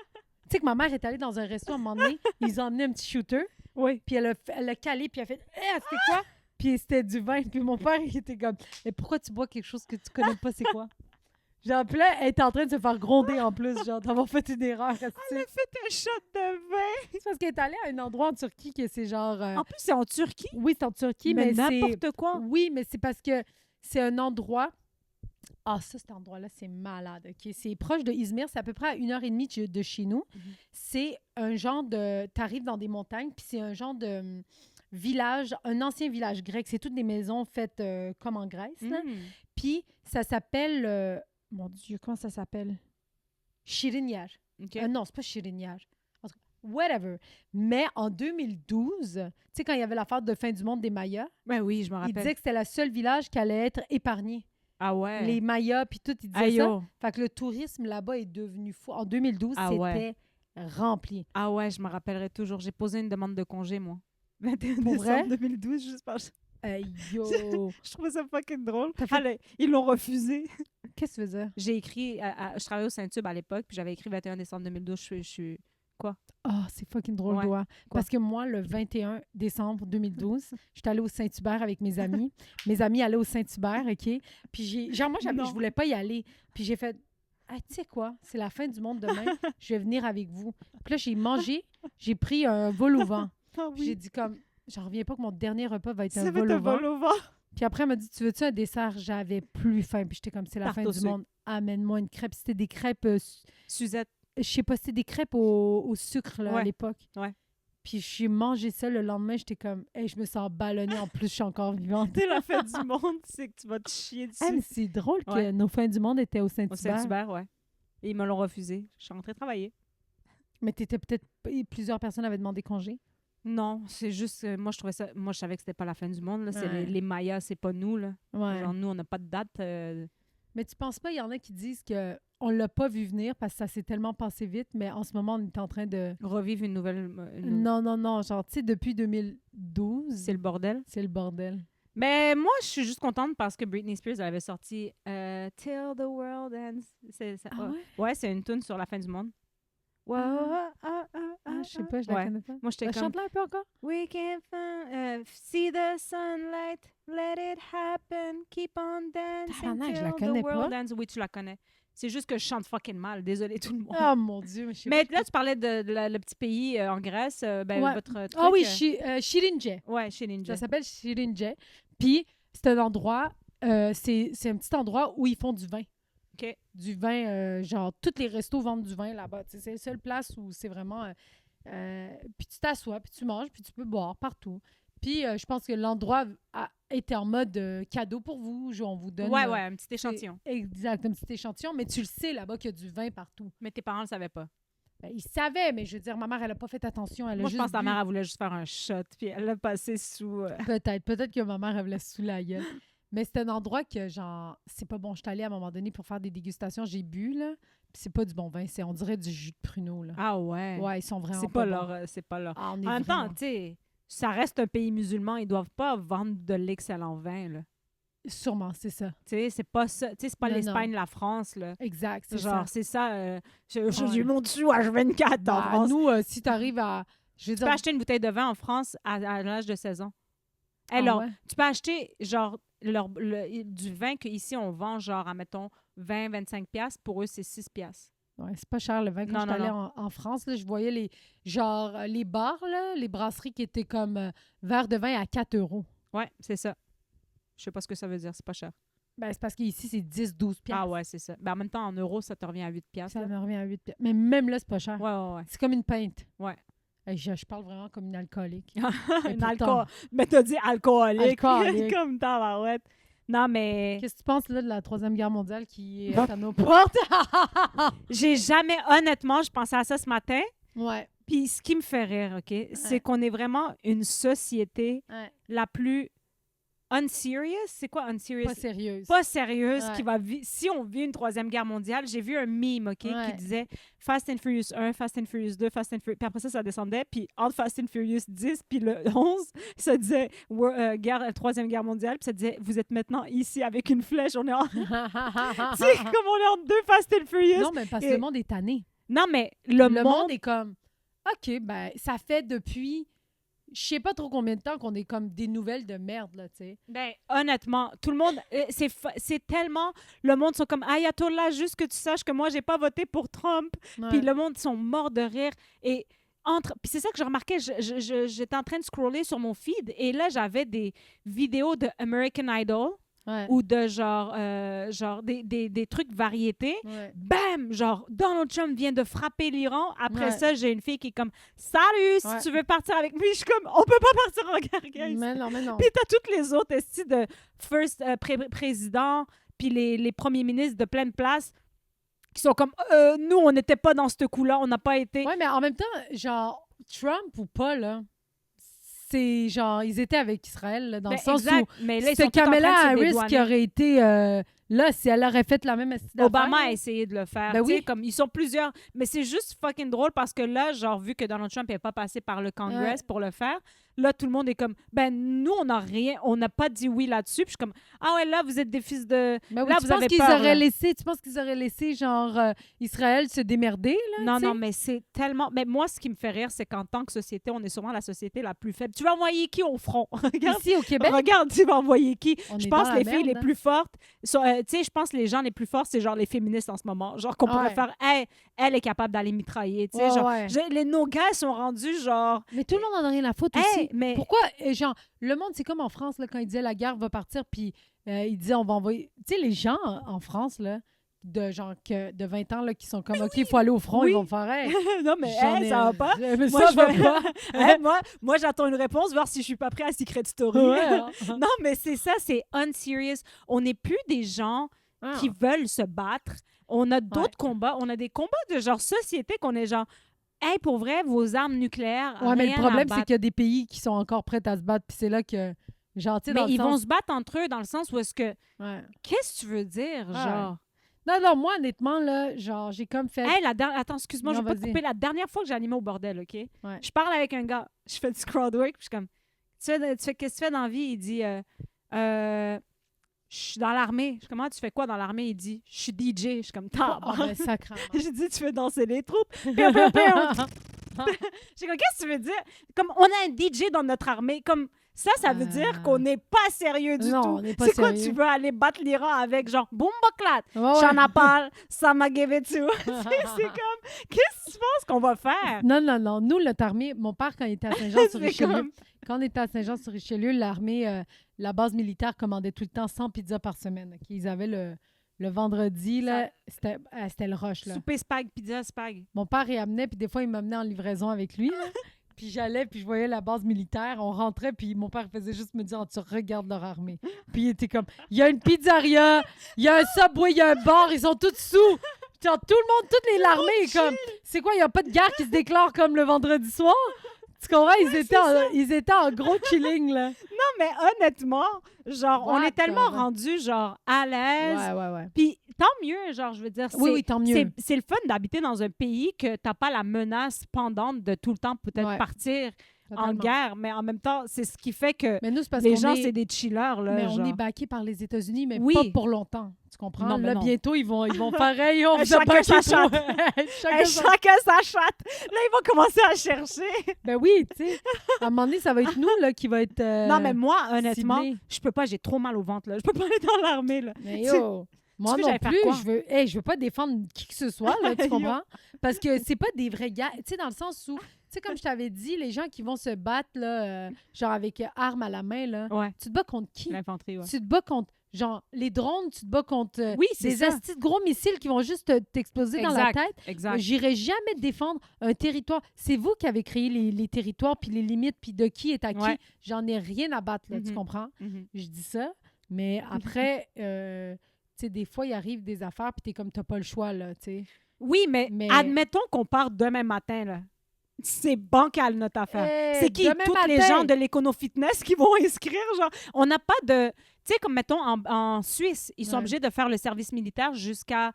sais que ma mère est allée dans un resto à un moment donné, ils ont emmené un petit shooter, Oui. puis elle a calé, puis elle a fait « Eh, c'était quoi? » Puis c'était du vin, puis mon père, il était comme « Mais pourquoi tu bois quelque chose que tu connais pas, c'est quoi? » Genre, puis là, elle était en train de se faire gronder en plus, genre, d'avoir fait une erreur. Elle a fait un shot de vin. C'est parce qu'elle est allée à un endroit en Turquie que c'est genre... En plus, c'est en Turquie. Oui, c'est en Turquie, mais c'est... n'importe quoi. Oui, mais c'est parce que c'est un endroit... Ah, ça, cet endroit-là, c'est malade. OK? C'est proche de Izmir. C'est à peu près à 1h30 de chez nous. Mhm. C'est un genre de... T'arrives dans des montagnes, puis c'est un genre de village, un ancien village grec. C'est toutes des maisons faites comme en Grèce. là. Mm. Puis ça s'appelle... Mon Dieu, comment ça s'appelle? Şirinyer. OK. Non, c'est pas Şirinyer. En tout cas, whatever. Mais en 2012, tu sais, quand il y avait l'affaire de fin du monde des Mayas, Ben oui, je me il rappelle. disait que c'était le seul village qui allait être épargné. Ah ouais. Les Mayas, puis tout, il disait Aïe, ça. oh. Fait que le tourisme là-bas est devenu fou. En 2012, Ah c'était ouais. rempli. Ah ouais, je me rappellerai toujours. J'ai posé une demande de congé, moi. 21 Pour vrai? décembre 2012, juste parce que Yo! je trouvais ça fucking drôle. T'as fait- Allez, ils l'ont refusé. Qu'est-ce que tu veux dire? J'ai écrit, je travaillais au Saint-Tube à l'époque, puis j'avais écrit 21 décembre 2012. Je suis Ah, c'est fucking drôle, Ouais. doigt. Quoi? Parce que moi, le 21 décembre 2012, j'étais allée au Saint-Hubert avec mes amis. Mes amis allaient au Saint-Hubert, OK? Puis moi, Non. je voulais pas y aller. Puis j'ai fait, ah, tu sais quoi? C'est la fin du monde demain. Je vais venir avec vous. Puis là, j'ai mangé. J'ai pris un vol au vent. Ah Puis j'ai dit comme, j'en reviens pas que mon dernier repas va être un Ça vol fait au un vent. vol au vent. Puis après, elle m'a dit, tu veux-tu un dessert? J'avais plus faim. Puis j'étais comme, c'est la Tarte fin au du sucre. monde. Amène-moi une crêpe. C'était des crêpes, Suzette. je sais pas, c'était des crêpes au sucre là, à Ouais. l'époque. Ouais. Puis j'ai mangé ça le lendemain. J'étais comme, hey, je me sens ballonnée. En plus, je suis encore vivante. T'es la fin du monde, c'est que tu vas te chier dessus. Ah, mais c'est drôle que Ouais. nos fins du monde étaient au Au Saint-Hubert. Saint-Hubert, ouais. Et ils me l'ont refusé. Je suis rentrée travailler. Mais t'étais peut-être... Plusieurs personnes avaient demandé congé. Non, c'est juste, moi je trouvais ça, moi je savais que c'était pas la fin du monde. Là. C'est Ouais. les Mayas, c'est pas nous. Là. Ouais. Genre, nous, on n'a pas de date. Mais tu penses pas, il y en a qui disent que on l'a pas vu venir parce que ça s'est tellement passé vite, mais en ce moment, on est en train de... Revivre une nouvelle. Non. Genre, tu sais, depuis 2012, C'est le bordel. c'est le bordel. Mais moi, je suis juste contente parce que Britney Spears, elle avait sorti Till the World Ends. Ah ouais? Ouais, c'est une tune sur la fin du monde. Wow, Je sais pas, je la Ouais. connais pas. Moi, j'étais comme... Chante-la un peu encore. We can see the sunlight, let it happen, keep on dancing Tabarnak, je la till the connais world pas. ends. Oui, tu la connais. C'est juste que je chante fucking mal. Désolée tout le monde. Oh mon Dieu, mais je sais Mais pas. là, tu parlais de le petit pays en Grèce. Ben, Ouais. votre truc. Ah oui, Shirinje. Ouais, chez Ninja. Ça s'appelle Shirinje. Puis, c'est un endroit, c'est un petit endroit où ils font du vin. OK. Du vin, genre, tous les restos vendent du vin là-bas. Tu sais, c'est la seule place où c'est vraiment... puis tu t'assois, puis tu manges, puis tu peux boire partout. Puis je pense que l'endroit était en mode cadeau pour vous. On vous donne... Ouais, un petit échantillon. Exact, un petit échantillon. Mais tu le sais là-bas qu'il y a du vin partout. Mais tes parents ne le savaient pas. Ben, ils savaient, mais je veux dire, ma mère, elle n'a pas fait attention. Elle a Moi, je juste pense que ta bu. mère, elle voulait juste faire un shot, puis elle l'a passé sous... Peut-être que ma mère, elle voulait sous la gueule. Mais c'est un endroit que, genre, c'est pas bon. Je suis allée à un moment donné pour faire des dégustations. J'ai bu, là. Puis c'est pas du bon vin. On dirait du jus de pruneau, là. Ah ouais. Ouais, ils sont vraiment C'est pas pas bons. leur... c'est pas leur... Ah, on En est même temps, vraiment- tu sais, ça reste un pays musulman. Ils doivent pas vendre de l'excellent vin, là. Sûrement, c'est ça. Tu sais, c'est pas ça. Tu sais, c'est pas Non, l'Espagne, non. la France, là. Exact, c'est Genre, ça. c'est ça. J'ai Ouais. eu mon dessous à 24 en Bah, France. nous, si t'arrives à... Je veux Tu peux dire... acheter une bouteille de vin en France à l'âge de 16 ans. Ah Alors, ouais? tu peux acheter, genre, du vin qu'ici, on vend, genre, à, mettons, 20-25 $. Pour eux, c'est 6 $. Ouais, c'est pas cher le vin. Quand Non, je non, allée en France, là, je voyais les bars, là, les brasseries qui étaient comme verre de vin à 4 €. Ouais, c'est ça. Je sais pas ce que ça veut dire, c'est pas cher. Ben, c'est parce qu'ici, c'est 10-12 piastres. Ah ouais, c'est ça. Ben, en même temps, en euros, ça te revient à 8 $. Ça là. me revient à 8 piastres. Mais même là, c'est pas cher. Ouais, ouais, C'est comme une pinte. ouais. Hey, je parle vraiment comme une alcoolique. Un pourtant- alcool. Mais t'as dit alcoolique. Alcoolique. Comme tabarouette. Non, mais Qu'est-ce que tu penses là, de la Troisième Guerre mondiale qui est à nos portes? j'ai jamais, honnêtement, je pensais à ça ce matin. Ouais. Puis ce qui me fait rire, OK, c'est qu'on est vraiment une société Ouais. la plus unserious. C'est quoi unserious? Pas sérieuse. Pas sérieuse. Ouais. Qui va si on vit une troisième guerre mondiale, j'ai vu un meme, OK, Ouais. qui disait Fast and Furious 1, Fast and Furious 2, Fast and Furious... Puis après ça descendait. Puis entre Fast and Furious 10 puis le 11, ça disait Troisième guerre mondiale. Puis ça disait, vous êtes maintenant ici avec une flèche. On est en... tu sais, comme on est en deux Fast and Furious. Non, mais parce que Et- le monde est tanné. Non, mais le monde... est comme, OK, ben, ça fait depuis, je sais pas trop combien de temps qu'on est comme des nouvelles de merde, là, tu sais. Ben, honnêtement, tout le monde, c'est tellement... Le monde sont comme, Ayatollah, juste que tu saches que moi, j'ai pas voté pour Trump. Ouais. Puis le monde sont morts de rire. Et puis c'est ça que je remarquais, j'étais en train de scroller sur mon feed et là, j'avais des vidéos de American Idol Ouais. ou de genre des trucs variétés. Ouais. Bam! Genre, Donald Trump vient de frapper l'Iran. Après Ouais. ça, j'ai une fille qui est comme, salut, si Ouais. tu veux partir avec moi. Je suis comme, on peut pas partir en guerre, guys. Mais non, mais non. Puis t'as toutes les autres estis de first président, puis les premiers ministres de plein de places qui sont comme, nous, on n'était pas dans ce coup-là, on n'a pas été... Ouais, mais en même temps, genre, Trump ou pas, là, c'est genre, ils étaient avec Israël, là, dans Ben, le sens exact, où mais là, ils c'était sont tous en train de Kamala se Harris dédouaner. qui aurait été là, si elle aurait fait la même astuce Obama a essayé de le faire. Ben tu sais, oui. comme ils sont plusieurs. Mais c'est juste fucking drôle parce que là, genre, vu que Donald Trump n'est pas passé par le Congress Ouais. pour le faire, là, tout le monde est comme, ben, nous, on n'a pas dit oui là-dessus. Puis je suis comme, ah ouais, là, vous êtes des fils de. Mais oui, Là, tu vous penses avez qu'ils peur, auraient là. tu penses qu'ils auraient laissé, genre, Israël se démerder, là? Non, tu sais? non, mais c'est tellement. Mais moi, ce qui me fait rire, c'est qu'en tant que société, on est sûrement la société la plus faible. Tu vas envoyer qui au front? Regarde, Ici, au Québec, regarde, tu vas envoyer qui? on Je est pense dans que la les filles merde, les hein. plus fortes, tu sais, je pense que les gens les plus forts, c'est genre les féministes en ce moment. Genre qu'on pourrait Ouais. faire, hey, elle est capable d'aller mitrailler. Tu sais, Ouais, genre, ouais. nos gars sont rendus genre, Mais tout le monde en a rien à foutre hey, aussi. mais Pourquoi, genre, le monde, c'est comme en France, là, quand il disait la guerre va partir, puis il disait on va envoyer. Tu sais, les gens en France, là, de genre de 20 ans, là, qui sont comme, OK, il faut aller au front, Oui. ils vont faire, hey, non, mais j'en hey, ai- ça va pas. Mais Moi, ça je va vais- pas. Hey, moi j'attends une réponse, voir si je suis pas prêt à Secret Story. Ouais. Non, mais c'est ça, c'est unserious. On n'est plus des gens Ah. qui veulent se battre. On a d'autres combats. On a des combats de genre société qu'on est genre, hey, pour vrai, vos armes nucléaires. Ouais, mais le rien à problème, c'est battre. qu'il y a des pays qui sont encore prêts à se battre, puis c'est là que, genre, tu sais, Mais dans le ils vont sens... se battre entre eux dans le sens où est-ce que. Ouais. Qu'est-ce que tu veux dire, Ah, genre? Non, non, moi, honnêtement, là, genre, j'ai comme fait... Hey, attends, excuse-moi, je Non, vais pas te vas-y. couper. La dernière fois que j'ai animé au bordel, OK? Ouais. Je parle avec un gars, je fais du crowd work, puis je suis comme, qu'est-ce que tu fais dans la vie? Il dit, je je suis dans l'armée. Je suis comme, ah, tu fais quoi dans l'armée? Il dit, je suis DJ. Je suis comme, Oh, ben, sacrément. J'ai dit, tu fais danser les troupes. Piou, piou, piou. J'ai comme, qu'est-ce que tu veux dire? Comme, on a un DJ dans notre armée. Comme, ça veut dire qu'on n'est pas sérieux du Non, tout. on n'est pas C'est quoi, sérieux. tu veux aller battre l'Iran avec genre, boum, boclat, Ouais. Chanapal, Sama give it to. C'est comme, qu'est-ce que tu penses qu'on va faire? Non. Nous, notre armée, mon père, quand il était à Saint-Jean-sur-Richelieu, comme- quand on était à Saint-Jean-sur-Richelieu, l'armée, la base militaire commandait tout le temps 100 pizzas par semaine. Ils avaient le vendredi, là, c'était le rush. Là. Souper spag, pizza spag. Mon père, il amenait, puis des fois, il m'amenait en livraison avec lui. Là. Puis j'allais, puis je voyais la base militaire. On rentrait, puis mon père faisait juste me dire, oh, tu regardes leur armée. Puis il était comme, il y a une pizzeria, il y a un Subway, il y a un bar, ils sont tous sous. Genre, tout le monde, toute l'armée est comme, c'est quoi, il n'y a pas de guerre qui se déclare comme le vendredi soir? Tu comprends? Ils étaient en gros chilling, là. Non, mais honnêtement, genre, on What est tellement the- rendus, genre, à l'aise. Ouais. Puis tant mieux, genre, je veux dire, Oui, tant mieux. c'est le fun d'habiter dans un pays que t'as pas la menace pendante de tout le temps peut-être Ouais. partir en Totalement. guerre, mais en même temps, c'est ce qui fait que Mais nous, c'est parce les qu'on gens, est... c'est des chillers, là, Mais on genre. est backés par les États-Unis, mais Oui. pas pour longtemps. Tu comprends? Non, mais Là, non. bientôt, ils vont faire hey, on vous a Chacun backé sa pour- chatte. Chacun Hey, sa- chacun sa chatte. Là, ils vont commencer à chercher. Ben oui, tu sais. À un moment donné, ça va être nous là, qui va être. Non, mais moi, honnêtement, ciblé. je peux pas, j'ai trop mal au ventre, là. Je peux pas aller dans l'armée, là. Mais Tu- yo, moi veux que non j'aille faire plus, quoi? je veux pas défendre qui que ce soit, là, tu Yo. comprends? Parce que c'est pas des vrais gars. Tu sais, dans le sens où, tu sais, comme je t'avais dit, les gens qui vont se battre, là, genre avec armes à la main, là, Ouais, tu te bats contre qui? l'infanterie, ouais. Tu te bats contre, genre, les drones, tu te bats contre Oui, c'est des ça. astis de gros missiles qui vont juste t'exploser dans la tête. Exact. J'irai jamais défendre un territoire. C'est vous qui avez créé les territoires, puis les limites, puis de qui est à qui. Ouais. J'en ai rien à battre, là, tu Mhm. comprends? Mhm. Je dis ça, mais après, tu sais, des fois, il arrive des affaires, puis t'es comme, t'as pas le choix, là, tu sais. Oui, mais admettons qu'on part demain matin, là. C'est bancal, notre affaire. Hey, C'est qui demain tous les matin? gens de l'écono-fitness qui vont inscrire? Genre, on n'a pas de... Tu sais, comme mettons en Suisse, ils sont Ouais. obligés de faire le service militaire jusqu'à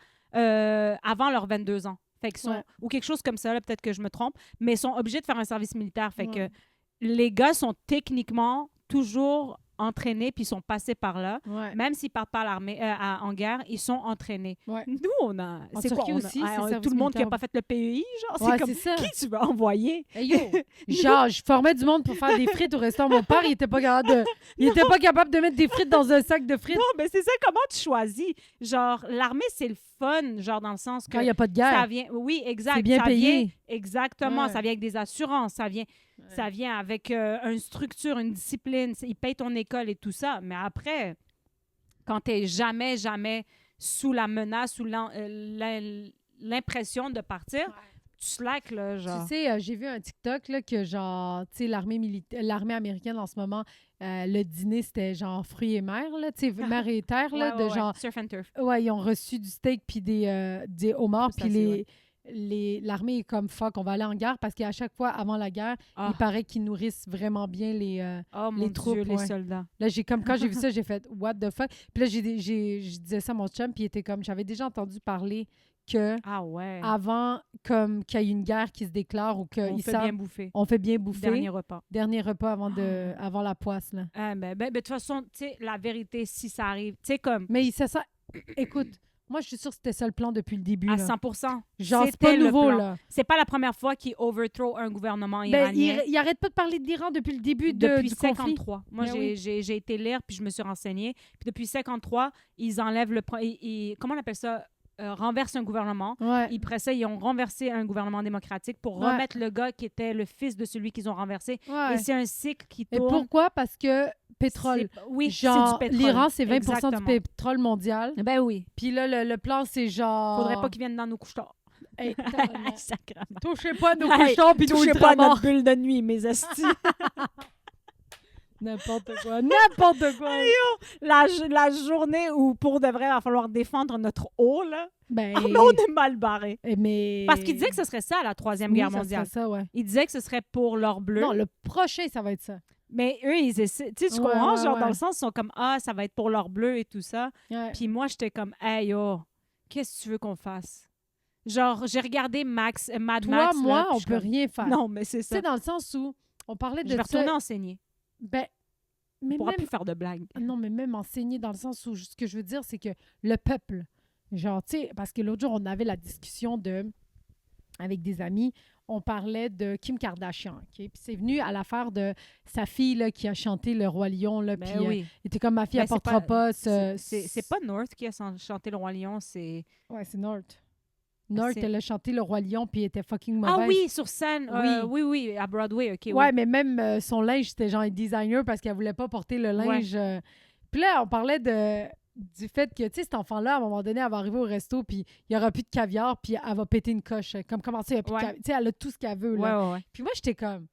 avant leurs 22 ans. Fait qu'ils sont, Ouais. ou quelque chose comme ça, là, peut-être que je me trompe, mais ils sont obligés de faire un service militaire. Fait Ouais. que les gars sont techniquement toujours entraînés puis ils sont passés par là. Ouais. Même s'ils partent pas à l'armée, en guerre, ils sont entraînés. Ouais. Nous, on a... En C'est quoi? Turquie On a- aussi, c'est tout service le monde qui n'a militaire. pas fait le PEI, genre, Ouais, c'est comme... c'est ça. Qui tu veux envoyer? Hey, yo, genre, je formais du monde pour faire des frites au restaurant. Mon père, il était pas capable de mettre des frites dans un sac de frites Non, mais c'est ça, comment tu choisis? Genre, l'armée, c'est le fun, genre dans le sens que quand il n'y a pas de ça guerre. vient... Oui, exact. C'est bien ça payé. Vient, exactement. Ouais. Ça vient avec des assurances, ça vient avec une structure, une discipline. Ils payent ton école et tout ça. Mais après, quand tu n'es jamais sous la menace, sous l'impression de partir, tu slack, là, genre. Tu sais, j'ai vu un TikTok là, que genre, tu sais, l'armée américaine en ce moment, le dîner, c'était genre fruits et mer, là, tu sais, mer et terre, là, Ouais, de ouais, genre, Surf and turf. ouais, ils ont reçu du steak puis des homards, Ça, puis c'est l'armée est comme fuck, on va aller en guerre parce qu'à chaque fois, avant la guerre, Ah. il paraît qu'ils nourrissent vraiment bien les... Oh mon les troupes, Dieu, les ouais. soldats. Là, quand j'ai vu ça, j'ai fait what the fuck. Puis là, je disais ça à mon chum, puis il était comme, j'avais déjà entendu parler que Ah ouais. avant comme qu'il y ait une guerre qui se déclare ou On qu'ils fait savent, bien bouffer. on fait bien bouffer. Dernier repas. Avant avant la poisse, là. Ah, de toute façon, tu sais, la vérité, si ça arrive, tu sais, comme Mais ça, écoute, moi, je suis sûre que c'était ça le plan depuis le début. à là. 100%. Genre, c'est c'était pas le nouveau, plan. là. C'est pas la première fois qu'il overthrow un gouvernement Ben, iranien. il arrête pas de parler de l'Iran depuis le début Depuis du conflit. 53. Moi, Ben oui. j'ai été lire, puis je me suis renseignée. Puis depuis 53, ils enlèvent comment on appelle ça? Renversent un gouvernement. Ouais. Après ça, ils ont renversé un gouvernement démocratique pour Ouais. remettre le gars qui était le fils de celui qu'ils ont renversé. Ouais. Et c'est un cycle qui Et tourne. pourquoi? Parce que pétrole. Oui, Genre, c'est du pétrole. l'Iran, c'est 20 Exactement. du pétrole mondial. Ben oui. Puis là, le plan, c'est genre... Faudrait pas qu'ils viennent dans nos couches tard. Hey, tabarnak. Sacrément. Touchez pas à nos Hey, couchons puis nos Touchez pas à ultramars. notre bulle de nuit, mes estis. N'importe quoi. N'importe quoi. la journée où, pour de vrai, il va falloir défendre notre eau, là, Ben, on est mal barré. mais... Parce qu'il disait que ce serait ça, la Troisième Guerre mondiale. Ça, ouais. Il disait que ce serait pour l'or bleu. Non, le prochain, ça va être ça. Mais eux, ils essaient. Tu sais, tu Ouais, comprends? ouais, Genre, ouais. dans le sens, ils sont comme, ah, ça va être pour l'or bleu et tout ça. Ouais. Puis moi, j'étais comme, hey, yo, qu'est-ce que tu veux qu'on fasse? Genre, j'ai regardé Mad Toi, Max. là, moi, puis on je suis peut comme, rien faire. Non, mais c'est Tu ça. sais, dans le sens où on parlait Je de vais ça. retourner enseigner. Ben, On pourra plus faire de blagues. Non, mais même enseigner dans le sens où ce que je veux dire, c'est que le peuple, genre, tu sais, parce que l'autre jour, on avait la discussion avec des amis, on parlait de Kim Kardashian, OK? Puis c'est venu à l'affaire de sa fille là, qui a chanté Le Roi Lion, là, puis Oui. il était comme ma fille, Ben, elle portera pas c'est pas North qui a chanté Le Roi Lion, c'est... Ouais, c'est North. North, c'est- elle a chanté Le Roi Lion, puis elle était fucking mauvaise. Ah oui, sur scène. Oui. Oui, à Broadway, OK. Ouais, mais même son linge, c'était genre un designer parce qu'elle voulait pas porter le linge. Puis là, on parlait du fait que, tu sais, cet enfant-là, à un moment donné, elle va arriver au resto, puis il y aura plus de caviar, puis elle va péter une coche. Comme comment ça, il y a plus de caviar? Tu sais, elle a tout ce qu'elle veut, là. Ouais. Puis moi, j'étais comme,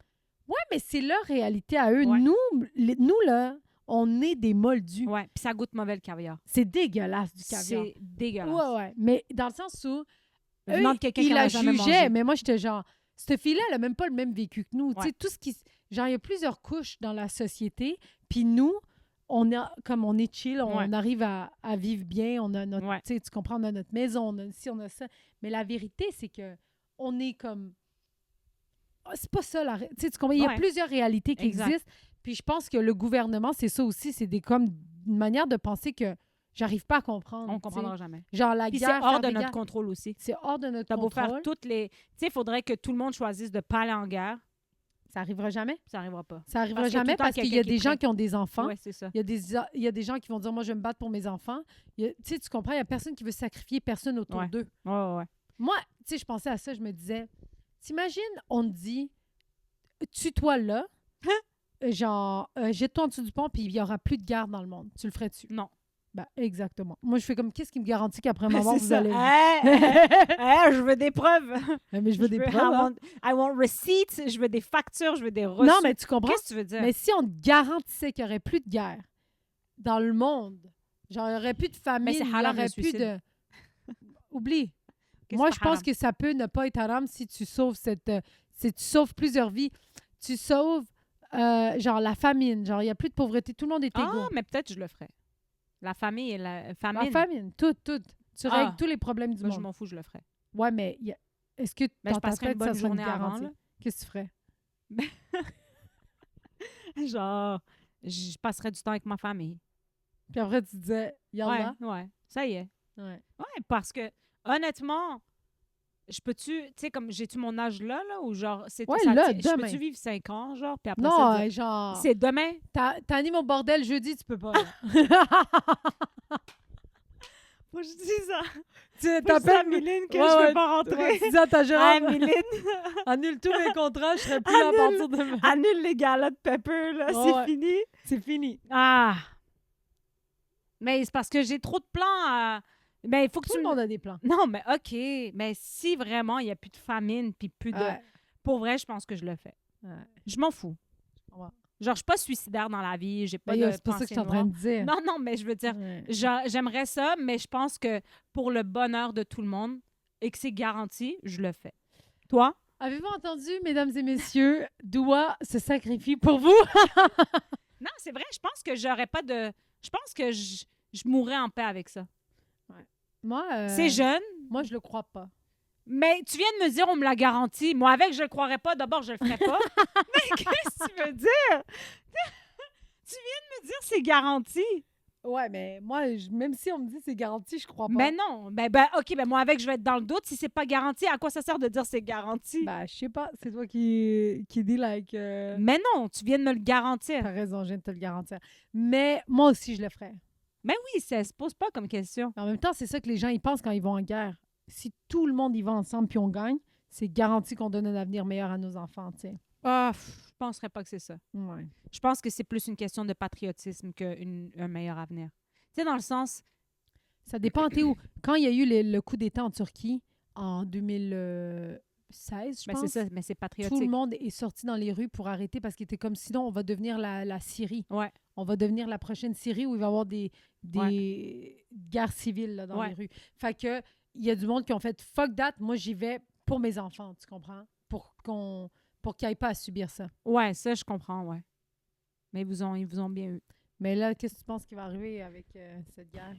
ouais, mais c'est leur réalité à eux. Ouais. Nous, là, on est des moldus. Ouais, puis ça goûte mauvais le caviar. C'est dégueulasse, du caviar. C'est dégueulasse. Ouais. Mais dans le sens où, Venant de quelqu'un qui il en a la jamais jugeait, mangé. mais moi, j'étais genre, cette fille-là, elle a même pas le même vécu que nous. Tu sais, Ouais. tout ce qui... Genre, il y a plusieurs couches dans la société, puis nous, comme on est chill, on arrive à vivre bien, on a notre... Tu sais, tu comprends, on a notre maison, on a ci, on a ça. Mais la vérité, c'est que on est comme... C'est pas ça, tu sais, tu comprends? Il y a plusieurs réalités qui existent, puis je pense que le gouvernement, c'est ça aussi, c'est comme une manière de penser que j'arrive pas à comprendre. On comprendra jamais. Genre la Puis guerre, c'est hors de notre contrôle aussi. C'est hors de notre T'as beau contrôle. faire toutes les... Tu sais, il faudrait que tout le monde choisisse de pas aller en guerre. Ça arrivera jamais. Ça arrivera pas. Ça arrivera jamais parce qu'il y a des gens qui ont des enfants. Oui, c'est ça. Il y a des gens qui vont dire, moi, je vais me battre pour mes enfants. Tu sais, tu comprends, il y a personne qui veut sacrifier personne autour d'eux. Ouais. Moi, tu sais, je pensais à ça, je me disais, t'imagines, on te dit, tue-toi là, genre, jette-toi en dessous du pont, puis il n'y aura plus de guerre dans le monde. Tu le ferais-tu? Non. Ben, exactement. Moi, je fais comme, qu'est-ce qui me garantit qu'après ma mort, vous ça. allez... Je veux des preuves. Mais je veux des preuves. I want receipts, je veux des factures, je veux des reçus. Non, mais tu comprends? Qu'est-ce que tu veux dire? Mais si on te garantissait qu'il n'y aurait plus de guerre dans le monde, genre, il n'y aurait plus de famine, il n'y aurait plus de... Oublie. Moi, je pense que ça peut ne pas être haram si tu sauves si tu sauves plusieurs vies. Tu sauves, genre, la famine. Genre, il n'y a plus de pauvreté. Tout le monde est égaux. Ah, mais peut-être je le ferais. La famille et la famine. La famine, tout. Tu règles tous les problèmes du monde. Je m'en fous, je le ferais. Ouais, mais est-ce que je passerais une bonne journée avant, là? Qu'est-ce que tu ferais? Genre, je passerais du temps avec ma famille. Puis après, tu disais, yallah? Ouais, ça y est. Ouais, parce que, honnêtement, je peux-tu, tu sais, comme j'ai-tu mon âge là, ou genre, c'est ouais, ça, là, je demain. peux-tu vivre 5 ans, genre, puis après non, ça, dire, genre... c'est demain? T'animes mon bordel jeudi, tu peux pas. Faut que je dise ça. Tu t'appelles à Méline que je veux pas rentrer. Ouais, tu dis à ta gérante, Méline. annule tous mes contrats, je serai plus là à partir de demain. Annule les galas de Pepper, là, c'est fini. C'est fini. Ah! Mais c'est parce que j'ai trop de plans à... Ben, il faut que Tout le monde a des plans. Non, mais OK. Mais si vraiment il n'y a plus de famine puis plus de... Pour vrai, je pense que je le fais. Ouais. Je m'en fous. Ouais. Genre, je suis pas suicidaire dans la vie. J'ai pas de c'est pas ça que je suis en train de dire. Non, mais je veux dire, j'aimerais ça, mais je pense que pour le bonheur de tout le monde et que c'est garanti, je le fais. Toi? Avez-vous entendu, mesdames et messieurs, Doua se sacrifie pour vous? Non, c'est vrai. Je pense que j'aurais pas de... Je pense que je mourrais en paix avec ça. Moi, c'est jeune. Moi, je le crois pas. Mais tu viens de me dire, on me l'a garanti. Moi, avec, je le croirais pas. D'abord, je le ferais pas. Mais qu'est-ce que tu veux dire? Tu viens de me dire c'est garanti. Ouais, mais moi, même si on me dit c'est garanti, je crois pas. Mais non. OK, moi, avec, je vais être dans le doute. Si c'est pas garanti, à quoi ça sert de dire c'est garanti? Je sais pas. C'est toi qui dis, like... Mais non, tu viens de me le garantir. T'as raison, je viens de te le garantir. Mais moi aussi, je le ferais. Mais oui, ça se pose pas comme question. En même temps, c'est ça que les gens ils pensent quand ils vont en guerre. Si tout le monde y va ensemble puis on gagne, c'est garanti qu'on donne un avenir meilleur à nos enfants, tu sais. Je penserais pas que c'est ça. Ouais. Je pense que c'est plus une question de patriotisme qu'un meilleur avenir. Tu sais, dans le sens... Ça dépend, tu sais, où. Quand il y a eu le coup d'État en Turquie en 2016, je pense. C'est ça, mais c'est patriotique. Tout le monde est sorti dans les rues pour arrêter parce qu'il était comme sinon on va devenir la Syrie. Ouais. On va devenir la prochaine Syrie où il va y avoir des guerres civiles là, dans les rues. Fait que il y a du monde qui ont fait « fuck that, moi j'y vais pour mes enfants », tu comprends? Pour qu'ils n'aillent pas à subir ça. Ouais, ça je comprends, ouais. Mais ils vous ont bien eu. Mais là, qu'est-ce que tu penses qui va arriver avec cette guerre?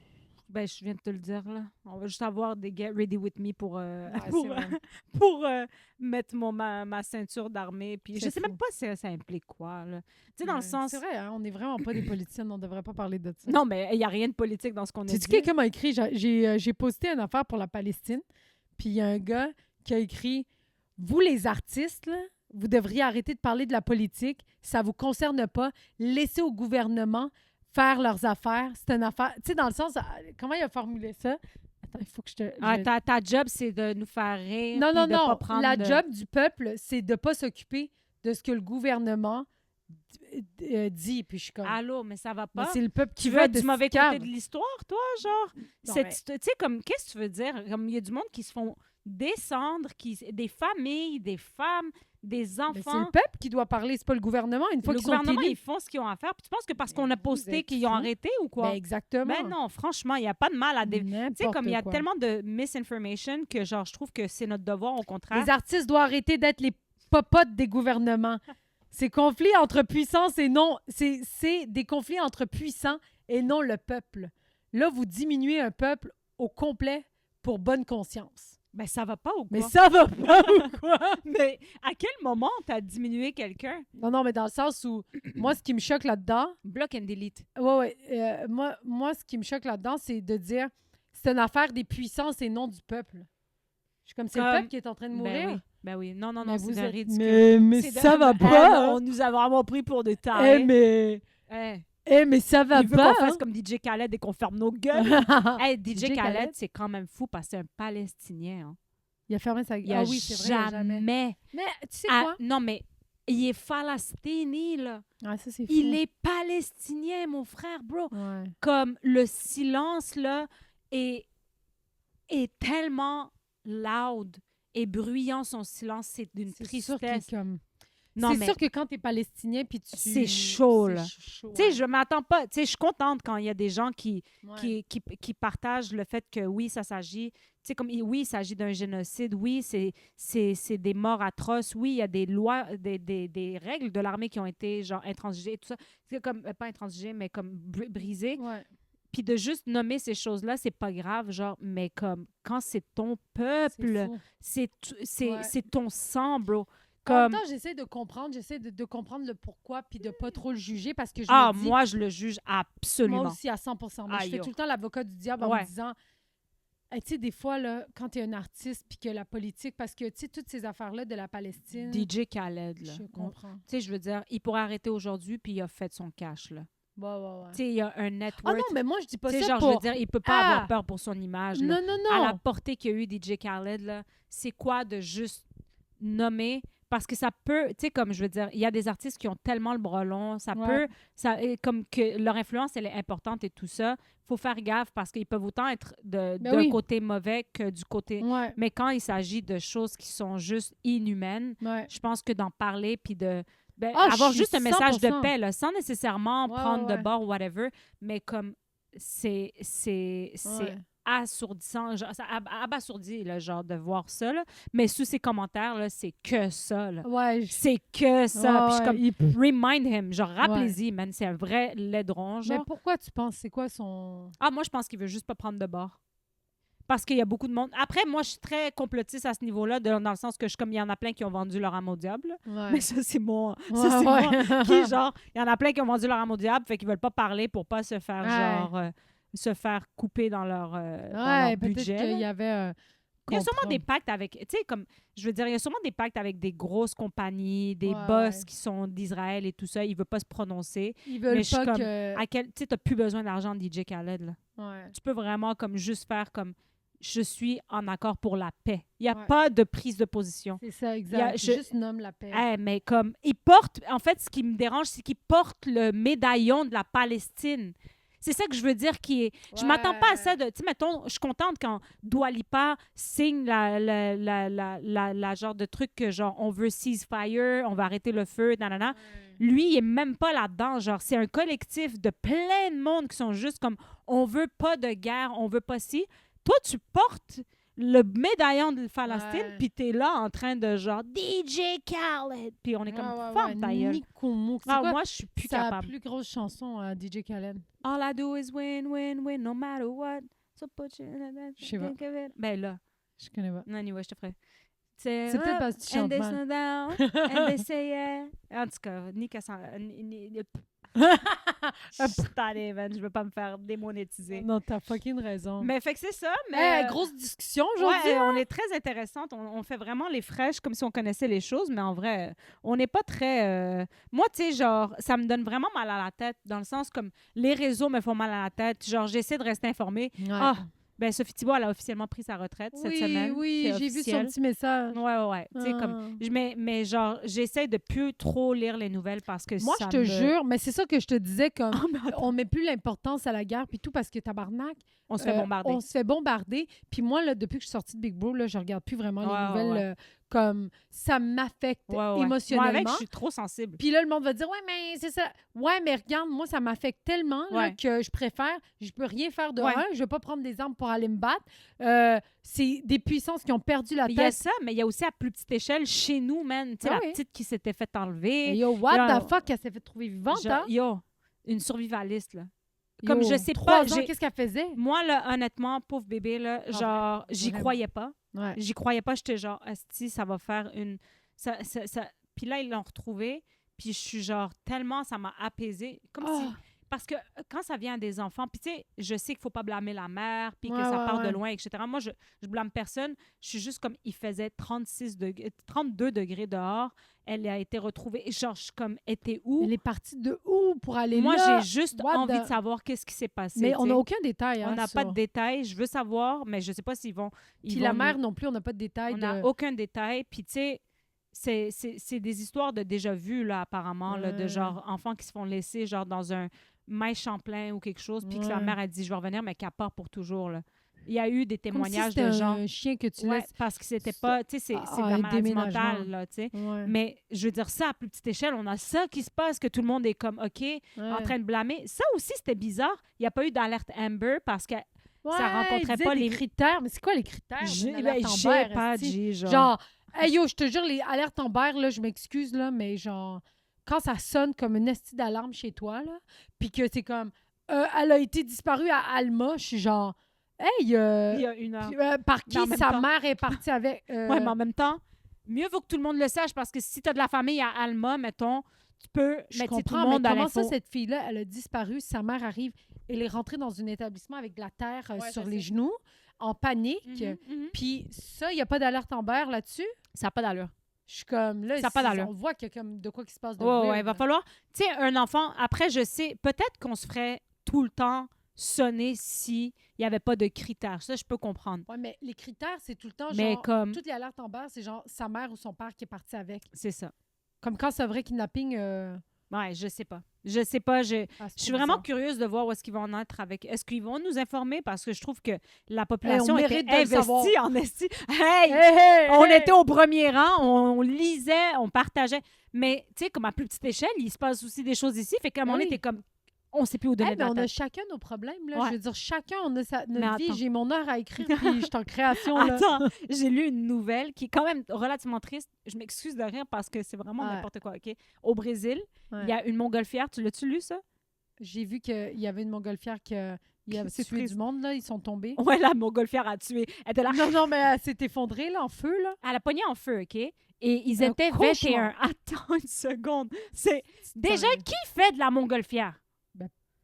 Ben, je viens de te le dire, là. On va juste avoir des Get Ready With Me pour, Ouais, pour, c'est vrai. pour, mettre ma ceinture d'armée. Puis je C'est sais fou. même pas si ça implique quoi, là. Tu sais, dans le Ouais. sens... C'est vrai, hein, on n'est vraiment pas des politiciennes, on devrait pas parler de ça. Non, mais il n'y a rien de politique dans ce qu'on a Tu sais, dit. quelqu'un m'a écrit, j'ai posté une affaire pour la Palestine, puis il y a un gars qui a écrit « Vous, les artistes, là, vous devriez arrêter de parler de la politique, ça vous concerne pas, laissez au gouvernement faire leurs affaires. C'est une affaire... » Tu sais, dans le sens... Comment il a formulé ça? Attends, il faut que je te... Ah, je- ta job, c'est de nous faire rire. Non, puis non, de pas non. prendre La de- job du peuple, c'est de pas s'occuper de ce que le gouvernement dit. Puis je suis comme... Allô, mais ça va Mais pas. c'est le peuple qui Tu veux veut être du mauvais côté de l'histoire, toi, genre? Non, Tu mais- sais, comme, qu'est-ce que tu veux dire? Comme, il y a du monde qui se font descendre, des familles, des femmes, des Mais c'est enfants. le peuple qui doit parler, c'est pas le gouvernement. Une fois Le qu'ils sont gouvernement, élus. ils font ce qu'ils ont à faire. Puis tu penses que parce Mais qu'on a vous posté êtes qu'ils ont fous. arrêté ou quoi? Ben exactement. Ben non, franchement, il n'y a pas de mal à... Tu sais, N'importe comme il y a quoi. tellement de misinformation que, genre, je trouve que c'est notre devoir, au contraire. Les artistes doivent arrêter d'être les popotes des gouvernements. C'est conflits entre puissances et non... C'est des conflits entre puissants et non le peuple. Là, vous diminuez un peuple au complet pour bonne conscience. Ben ça va pas ou quoi? Mais ça va pas ou quoi? Mais à quel moment t'as diminué quelqu'un? Non, non, mais dans le sens où... Moi, ce qui me choque là-dedans... Block and delete. Moi, ce qui me choque là-dedans, c'est de dire c'est une affaire des puissances et non du peuple. Je suis comme, c'est le Comme- peuple qui est en train de mourir. Ben oui. Non, non, Mais non, vous c'est un êtes- ridicule. Mais C'est ça de- va Eh pas! non, hein. on nous a vraiment pris pour des Eh, tarés. mais ça va Il veut pas! qu'on fasse comme DJ Khaled et qu'on ferme nos gueules. hein. Hey, DJ DJ Khaled, Khaled, c'est quand même fou parce que c'est un Palestinien. Hein. Il a fermé sa Il a Ah oui, c'est vrai, il a jamais. jamais... Mais tu sais Ah, quoi? non, mais il est palestinien, là. Ah, ça, c'est fou. Il est palestinien, mon frère, bro. Ouais. Comme le silence, là, est tellement loud et bruyant, son silence. C'est d'une C'est sûr qu'il est tristesse. comme... Non, C'est mais sûr que quand t'es palestinien, puis tu... c'est chaud, là. chaud, tu sais, ouais. je m'attends pas. Tu sais, je suis contente quand il y a des gens Ouais. qui partagent le fait que oui, ça s'agit. Tu sais, comme oui, il s'agit d'un génocide. Oui, c'est des morts atroces. Oui, il y a des lois, des règles de l'armée qui ont été, genre, intransigées et tout ça. C'est comme, pas intransigées, mais comme brisées. Ouais. Puis de juste nommer ces choses-là, c'est pas grave, genre, mais comme quand c'est ton C'est peuple, fou. Ouais. c'est ton sang, bro. En même Comme, temps, j'essaie de comprendre, de comprendre le pourquoi, puis de pas trop le juger, parce que je ah, me dis... moi, je le juge absolument. Moi aussi, à 100%. Moi, je Aïe, fais yo. tout le temps l'avocat du diable en Ouais. me disant, hey, tu sais, des fois, là, quand tu es un artiste, puis que la politique, parce que, tu sais, toutes ces affaires-là de la Palestine, DJ Khaled, là. je comprends. Tu sais, je veux dire, il pourrait arrêter aujourd'hui, puis il a fait son cash, là. Ouais. Tu sais, il y a un network. Ah non, mais moi, je dis pas Tu sais, ça genre, pour... je veux dire, il peut pas Ah! avoir peur pour son image, là. Non, À la non. portée qu'il y a eu DJ Khaled, là, c'est quoi de juste nommer? Parce que ça peut, tu sais, comme je veux dire, il y a des artistes qui ont tellement le bras long, ça Ouais. peut, comme que leur influence, elle est importante et tout ça. Faut faire gaffe parce qu'ils peuvent autant être d'un oui. côté mauvais que du côté... Ouais, Mais quand il s'agit de choses qui sont juste inhumaines, ouais. je pense que d'en parler puis de Ah, avoir je suis juste un message de 100%. paix, là, sans nécessairement Ouais, prendre ouais. de bord ou whatever, mais comme c'est Ouais. assourdissant, genre, ça abasourdit, là, genre, de voir ça, là. Mais sous ces commentaires, là, c'est que ça, là. Ouais, C'est que ça. Puis je suis comme, il- remind him, genre, rappelez-y, man, c'est un vrai laidron, Mais genre. pourquoi tu penses? C'est quoi son... Ah, moi, je pense qu'il veut juste pas prendre de bord. Parce qu'il y a beaucoup de monde. Après, moi, je suis très complotiste à ce niveau-là, dans le sens que je suis comme, il y en a plein qui ont vendu leur âme au diable. là. Ouais. Mais ça, c'est moi. Ouais, Ça, c'est ouais. moi. Qui, genre, il y en a plein qui ont vendu leur âme au diable, fait qu'ils veulent pas parler pour pas se faire, Ouais. genre, se faire couper dans leur, dans Ouais, leur peut-être budget. qu'il là. y avait un Il y a sûrement contrat. des pactes avec, tu sais, comme, je veux dire, il y a sûrement des pactes avec des grosses compagnies, des Ouais, boss ouais. qui sont d'Israël et tout ça. Ils veulent pas se prononcer. Ils veulent Mais je suis pas comme, que... Tu sais, t'as plus besoin d'argent de DJ Khaled, là. Ouais. Tu peux vraiment comme juste faire comme je suis en accord pour la paix. Il n'y a Ouais. pas de prise de position. C'est ça, Il y a- exact. je- Juste nomme la paix. Mais comme il porte, en fait, ce qui me dérange, c'est qu'il porte le médaillon de la Palestine. C'est ça que je veux dire qui est. Je m'attends pas à ça de. Tu sais, mettons, je suis contente quand Dua Lipa signe la genre de truc que genre on veut ceasefire, on va arrêter le feu, nanana. Lui, il est même pas là-dedans. Genre, c'est un collectif de plein de monde qui sont juste comme on veut pas de guerre, on veut pas ci. Toi, tu portes le médaillon de Palestine, Ouais. puis t'es là en train de genre DJ Khaled. Puis on est comme femme ta gueule. Nikoumou. C'est Ah, quoi moi, je suis plus sa capable. plus grosse chanson, DJ Khaled? All I do is win, win, win, no matter what. So put you in Je sais pas. Ben là, Je connais pas. anyway, je te ferai. C'est peut-être parce que tu and chantes they mal. slow down, and they say yeah. En tout cas, Nick, allez, man, je veux pas me faire démonétiser. Non, t'as fucking raison. Mais fait que c'est ça, mais... Hey, grosse discussion aujourd'hui. Ouais, on est très intéressante. On fait vraiment les fraîches comme si on connaissait les choses, mais en vrai, on n'est pas très... Moi, tu sais, genre, ça me donne vraiment mal à la tête, dans le sens comme les réseaux me font mal à la tête. Genre, j'essaie de rester informée. Ouais. Ah, ben Sophie Thibault, elle a officiellement pris sa retraite cette semaine. Oui, C'est j'ai vu son officiel. petit message. Ouais. Tu sais, comme... Mais genre, j'essaie de plus trop lire les nouvelles parce que Moi, ça je te jure, mais c'est ça que je te disais, comme Oh, mais attends, on met plus l'importance à la guerre puis tout parce que tabarnak, on se fait bombarder. on se fait bombarder. Puis moi, là, depuis que je suis sortie de Big Bro, là, je regarde plus vraiment les Ouais, nouvelles. ouais. Comme ça m'affecte Ouais. émotionnellement. Moi, avec, je suis trop sensible. Puis là, le monde va dire, ouais, mais c'est ça. Ouais, mais regarde, moi, ça m'affecte tellement là, Ouais. que je préfère, je peux rien faire de Ouais. un, je vais pas prendre des armes pour aller me battre. C'est des puissances qui ont perdu la Il y a tête. ça, mais il y a aussi à plus petite échelle, chez nous, man. Tu sais, Ah la oui. petite qui s'était fait enlever. Et yo, what Yo, the fuck, elle s'est fait trouver vivante, Genre, hein? yo, une survivaliste, là. Comme Yo, je sais 3 pas, ans, j'ai- qu'est-ce qu'elle faisait? Moi, là, honnêtement, pauvre bébé, là, genre, j'y Vraiment. croyais pas. Ouais. J'y croyais pas. J'étais genre, asti, ça va faire une... Ça... Puis là, ils l'ont retrouvé. Puis je suis genre, tellement, ça m'a apaisée. Comme si... Ah. Parce que quand ça vient des enfants, puis tu sais, je sais qu'il faut pas blâmer la mère, puis que Ouais, ça ouais, part de ouais. loin, etc. Moi, je blâme personne. Je suis juste comme, il faisait 32 degrés dehors. Elle a été retrouvée. Et genre, je suis comme, était où? Elle est partie de où pour aller Moi, là? j'ai juste What envie the- de savoir qu'est-ce qui s'est passé. Mais tu on sais. n'a aucun détail. On hein, n'a sur- pas de détails. Je veux savoir, mais je sais pas s'ils vont... Puis ils la vont mère nous- non plus, on n'a pas de détail. On n'a de... aucun détail. Puis tu sais, c'est des histoires de déjà vu, là, apparemment, là, de Ouais. genre enfants qui se font laisser genre dans un maïs Champlain ou quelque chose, puis que sa Ouais. mère a dit, je vais revenir, mais qu'elle part pour toujours, là. Il y a eu des Comme si témoignages c'était de gens... un chien que tu Ouais, laisses. parce que c'était Ça- pas... Tu sais, c'est de Ah, la un maladie déménagement. mentale, là, tu sais. Ouais. Mais je veux dire, ça, à plus petite échelle, on a ça qui se passe, que tout le monde est comme, OK, en Ouais. train de blâmer. Ça aussi, c'était bizarre. Il n'y a pas eu d'alerte Amber parce que Ouais, rencontrait il disait pas des les- critères. Mais c'est quoi les critères? j'ai d'une alerte j'ai Amber, pas esti? dit, genre... Genre, hey yo, je te jure, les alertes Amber, là, je m'excuse, là, mais genre, quand ça sonne comme une esti d'alarme chez toi, là, puis que c'est comme, elle a été disparue à Alma, je suis genre, hey, il y a une heure. puis, par qui Mais en même sa temps- mère est partie avec. Ouais, mais en même temps, mieux vaut que tout le monde le sache parce que si tu as de la famille à Alma, mettons, tu peux Je mettre tout le comprends, monde mais à comment ça, l'info. cette fille-là, elle a disparu, sa mère arrive, elle est rentrée dans un établissement avec de la terre Ouais, sur je les sais. genoux, en panique. Mhm. Puis ça, il n'y a pas d'alerte Amber là-dessus. Ça n'a pas d'allure. Je suis comme, là, Ça a pas d'allure. on voit qu'il y a comme de quoi qui se passe de Ouais, weird, ouais, il va là. falloir. Tu sais, un enfant, après, je sais, peut-être qu'on se ferait tout le temps sonner s'il n'y avait pas de critères. Ça, je peux comprendre. Ouais, mais les critères, c'est tout le temps Mais genre, comme- toutes les alertes Amber, c'est genre sa mère ou son père qui est parti avec. C'est ça. Comme quand c'est un vrai kidnapping. Ouais, je sais pas. Je sais pas. Je Ah, c'est suis trop vraiment bizarre. curieuse de voir où est-ce qu'ils vont en être avec. Est-ce qu'ils vont nous informer? Parce que je trouve que la population on était mérite de le savoir. investie en esti. Hey! Hey, On hey! était au premier rang, on lisait, on partageait. Mais, tu sais, comme à plus petite échelle, il se passe aussi des choses ici. Fait qu'à un moment donné, Oui. t'es comme, on sait plus où donner Hey, de mais la on a tête. chacun nos problèmes. Là. Ouais. Je veux dire, chacun, on a Mais notre vie. attends. J'ai mon heure à écrire, puis je suis en création. Là. Attends, j'ai lu une nouvelle qui est quand même relativement triste. Je m'excuse de rire parce que c'est vraiment Ouais. n'importe quoi, OK? Au Brésil, Ouais. il y a une montgolfière. Tu l'as-tu lu, ça? J'ai vu qu'il y avait une montgolfière qui a C'est tué triste. du monde. Là. Ils sont tombés. Ouais, la montgolfière a tué. Elle était là. Non, mais elle s'est effondrée là, en feu. Là. Elle a pogné en feu, OK? Et ils Un étaient cauchemar. 21. Attends une seconde. C'est déjà horrible. qui fait de la montgolfière?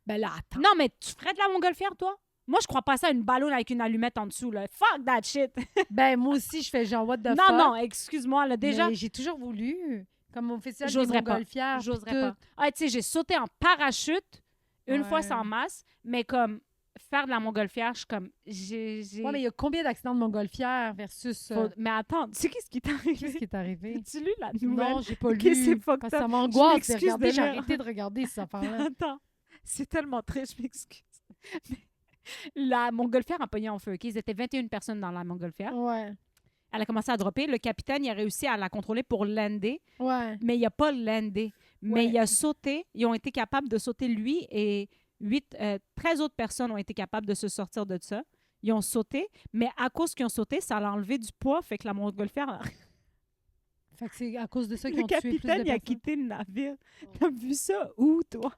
Ben là, attends. Non, mais tu ferais de la montgolfière, toi? Moi, je crois pas ça à une ballonne avec une allumette en dessous, là. Fuck that shit! Ben moi aussi, je fais genre, what the non, fuck. non, excuse-moi, là, déjà, Mais j'ai toujours voulu. Comme au festival des J'oserais pas. montgolfières. puis j'oserais tout. pas. Ah, tu sais, j'ai sauté en parachute une Ouais. fois sans masse, mais comme faire de la montgolfière, je suis comme... j'ai... Ouais, mais il y a combien d'accidents de montgolfière versus. Mais attends, tu sais qu'est-ce qui t'est arrivé? Qu'est-ce qui est arrivé? As-tu lu la nouvelle? Non, j'ai pas Ok, lu. c'est fucked Parce que up. ça m'angoisse de m'excuse regarder. de J'ai lire. arrêté de regarder ces affaires-là. Attends, c'est tellement triste, je m'excuse. La montgolfière a pogné en feu, OK? Ils étaient 21 personnes dans la montgolfière. Ouais. Elle a commencé à dropper. Le capitaine, il a réussi à la contrôler pour lander, Ouais. mais il n'a pas landé. Mais Ouais. il a sauté. Ils ont été capables de sauter, lui et 13 autres personnes ont été capables de se sortir de ça. Ils ont sauté, mais à cause qu'ils ont sauté, ça a enlevé du poids, fait que la montgolfière... Fait que c'est à cause de ça qu'ils Le ont tué plus de capitaine, il a personnes. quitté le navire. T'as vu ça où, toi?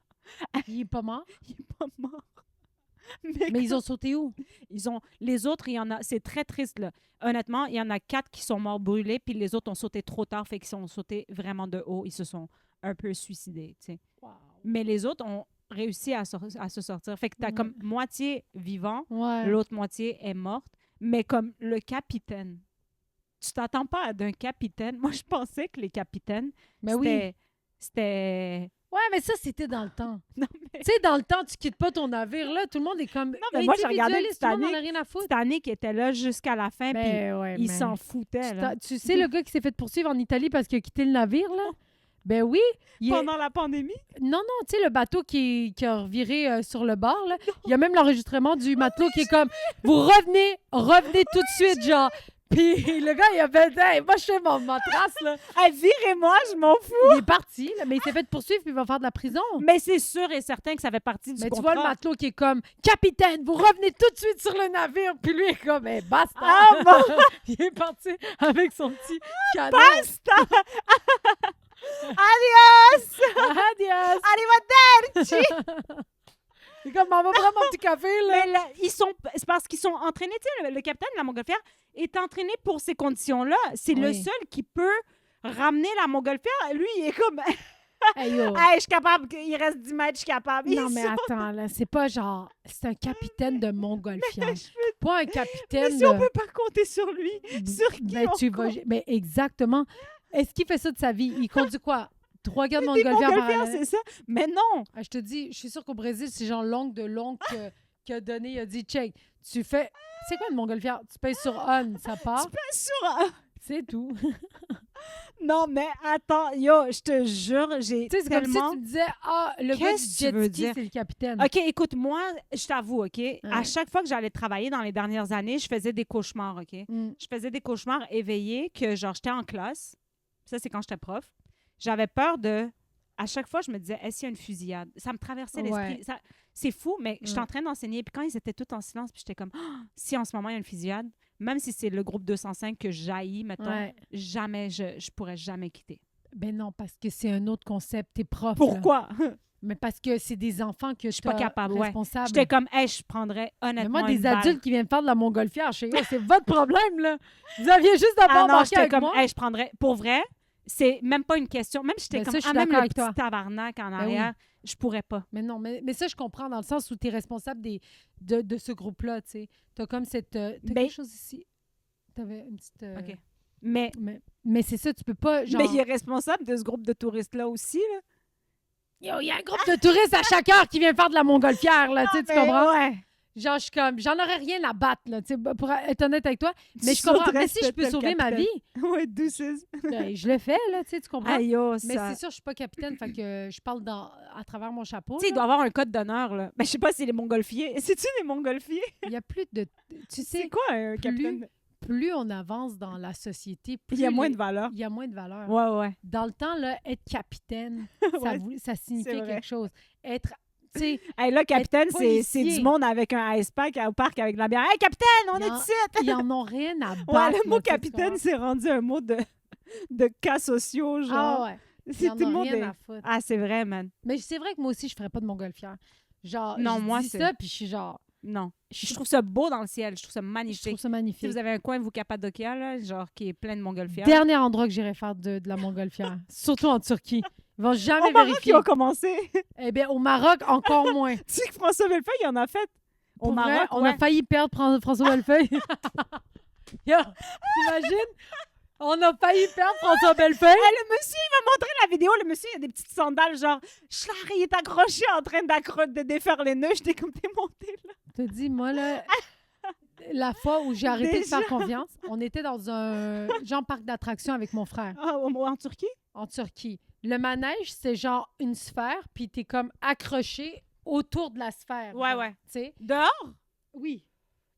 Il est pas mort? Il est pas mort. Mais ils ont sauté où? Les autres, il y en a... C'est très triste, là. Honnêtement, il y en a 4 qui sont morts brûlés, puis les autres ont sauté trop tard, fait qu'ils sont sautés vraiment de haut. Ils se sont un peu suicidés, tu sais. Wow. Mais les autres ont réussi à se sortir. Fait que t'as comme moitié vivant, Ouais. l'autre moitié est morte. Mais comme le capitaine, tu t'attends pas d'un capitaine. Moi, je pensais que les capitaines, Mais oui. c'était... Ouais, mais ça, c'était dans le temps. Non, mais... Tu sais, dans le temps, tu quittes pas ton navire, là. Tout le monde est comme. Non, mais moi, j'ai regardé individualiste, tout le monde en a rien à foutre. Titanic était là jusqu'à la fin, puis Ben, ouais, il mais s'en foutait, là. Tu sais, le gars qui s'est fait poursuivre en Italie parce qu'il a quitté le navire, là? Ben oui. Pendant la pandémie? Non, tu sais, le bateau qui a reviré sur le bord, là. Il y a même l'enregistrement du matelot qui est comme vous revenez tout de suite, genre. Puis le gars, il a fait hey, moi, je fais ma trace, là. Hey, virez-moi, je m'en fous! Il est parti, là, mais il s'est fait poursuivre puis il va faire de la prison. Mais c'est sûr et certain que ça fait partie du Mais tu contrat. vois le matelot qui est comme capitaine, vous revenez tout de suite sur le navire. Puis lui est comme basta. Ah bon! Il est parti avec son petit canon. Basta! Adios! Adios. Arrivederci! C'est comme on va prendre mon petit café là. Mais là, c'est parce qu'ils sont entraînés, tu sais, le capitaine de la montgolfière est entraîné pour ces conditions-là. C'est le Oui. seul qui peut ramener la montgolfière. Lui, il est comme... Hey, yo. Hey, je suis capable, il reste 10 mètres, je suis capable. Non, mais attends, là, c'est pas genre. C'est un capitaine de montgolfière. Pas un capitaine. Mais si on peut pas compter sur lui, sur qui Ben, on tu vas. compte? Ben, exactement. Est-ce qu'il fait ça de sa vie? Il conduit quoi? 3 gars de Des montgolfière par montgolfières, année? c'est ça? Mais non! Ah, je te dis, je suis sûre qu'au Brésil, c'est genre l'oncle de l'oncle qui a donné, il a dit check, tu fais. C'est quoi une montgolfière? Tu payes sur on, ça part. Tu peux sur... C'est tout. Non, mais attends, yo, je te jure, j'ai Tu sais, c'est comme si tellement... tu me disais, le gars du Qu'est-ce que tu veux jet ski, dire? c'est le capitaine. OK, écoute, moi, je t'avoue, OK? À chaque fois que j'allais travailler dans les dernières années, je faisais des cauchemars, OK? Mm. Je faisais des cauchemars éveillés que, genre, j'étais en classe. Ça, c'est quand j'étais prof. J'avais peur de... À chaque fois, je me disais, est-ce qu'il y a une fusillade? Ça me traversait l'esprit. Ouais. Ça... C'est fou, mais j'étais en train d'enseigner. Puis quand ils étaient tous en silence, puis j'étais comme, ah, si en ce moment, il y a une fusillade, même si c'est le groupe 205 que j'haïs, mettons, Ouais. jamais, je pourrais jamais quitter. Ben non, parce que c'est un autre concept. T'es prof. là. Pourquoi? Mais parce que c'est des enfants que je suis pas capable, ouais. responsable. J'étais comme, hey, je prendrais Mais honnêtement moi, une des balle. adultes qui viennent faire de la montgolfière, je sais pas, c'est votre problème, là. Vous aviez juste d'abord Ah non, embarqué j'étais avec comme, moi. hey, je prendrais... Pour vrai, c'est même pas une question. Même j'étais Ben comme, ça, je suis même d'accord le avec petit toi. tabarnak en Ben arrière, je pourrais pas. Mais non, mais ça, je comprends dans le sens où tu es responsable de ce groupe-là, tu sais. T'as comme cette... T'as quelque chose ici. T'avais une petite... OK. Mais Mais c'est ça, tu peux pas, genre... mais il est responsable de ce groupe de touristes-là aussi, là. Yo, il y a un groupe de touristes à chaque heure qui vient faire de la montgolfière, là, tu sais, tu comprends? Ouais. Genre, je suis comme, j'en aurais rien à battre, là, tu sais, pour être honnête avec toi. Mais Tu je comprends. sauterais Mais si je peux tel sauver ma capitaine. vie, Ouais, douces. ben, je le fais, là, tu sais, tu comprends? Aïe, oh, Mais ça... c'est sûr, je suis pas capitaine, fait que je parle à travers mon chapeau. Tu sais, il là. doit avoir un code d'honneur, là. Mais je sais pas si c'est les montgolfiers. C'est-tu les montgolfiers? Il y a plus de... Tu sais, C'est quoi un capitaine? plus on avance dans la société, plus Il y a moins de valeur. il y a moins de valeur. Ouais, ouais. Dans le temps, là, être capitaine, Ouais, ça signifiait vrai. quelque chose. Être, tu sais, Hey, là, capitaine, c'est policier. du monde avec un ice pack au parc avec de la bière. Hey, capitaine, on Il y est en- ici! ils en ont rien à battre. Ouais, le mot là, tu sais, tu capitaine, comprends? c'est rendu un mot de cas sociaux, genre. Ah ouais. Ils C'est en tout le ont monde rien est- à foutre. Ah, c'est vrai, man. Mais c'est vrai que moi aussi, je ferais pas de montgolfière. Genre, Non, je moi, dis c'est- ça, puis je suis genre... Non. Je trouve ça beau dans le ciel. Je trouve ça Je magnifique. trouve ça Si magnifique. vous avez un coin, vous, Cappadocia, là, genre, qui est plein de montgolfières. Dernier endroit que j'irais faire de la montgolfière. Surtout en Turquie. Ils vont jamais Au Maroc, vérifier. ils ont commencé. Eh bien, au Maroc, encore moins. Tu sais que François Bellefeuille, il en a fait. Au Pour vrai, Maroc, on ouais. a failli perdre François Bellefeuille. Yo, t'imagines? On a failli perdre François Bellefeuille. Hey, le monsieur, il m'a montré la vidéo. Le monsieur, il a des petites sandales, genre, Schlar, il est accroché en train de défaire les nœuds. J'étais comme démonté, là. Je te dis, moi, là, la fois où j'ai arrêté de Déjà? faire confiance, on était dans un genre parc d'attractions avec mon frère Ah, en Turquie? en Turquie. Le manège, c'est genre une sphère, puis t'es comme accroché autour de la sphère. Ouais, genre, ouais. Tu sais? Dehors? Oui.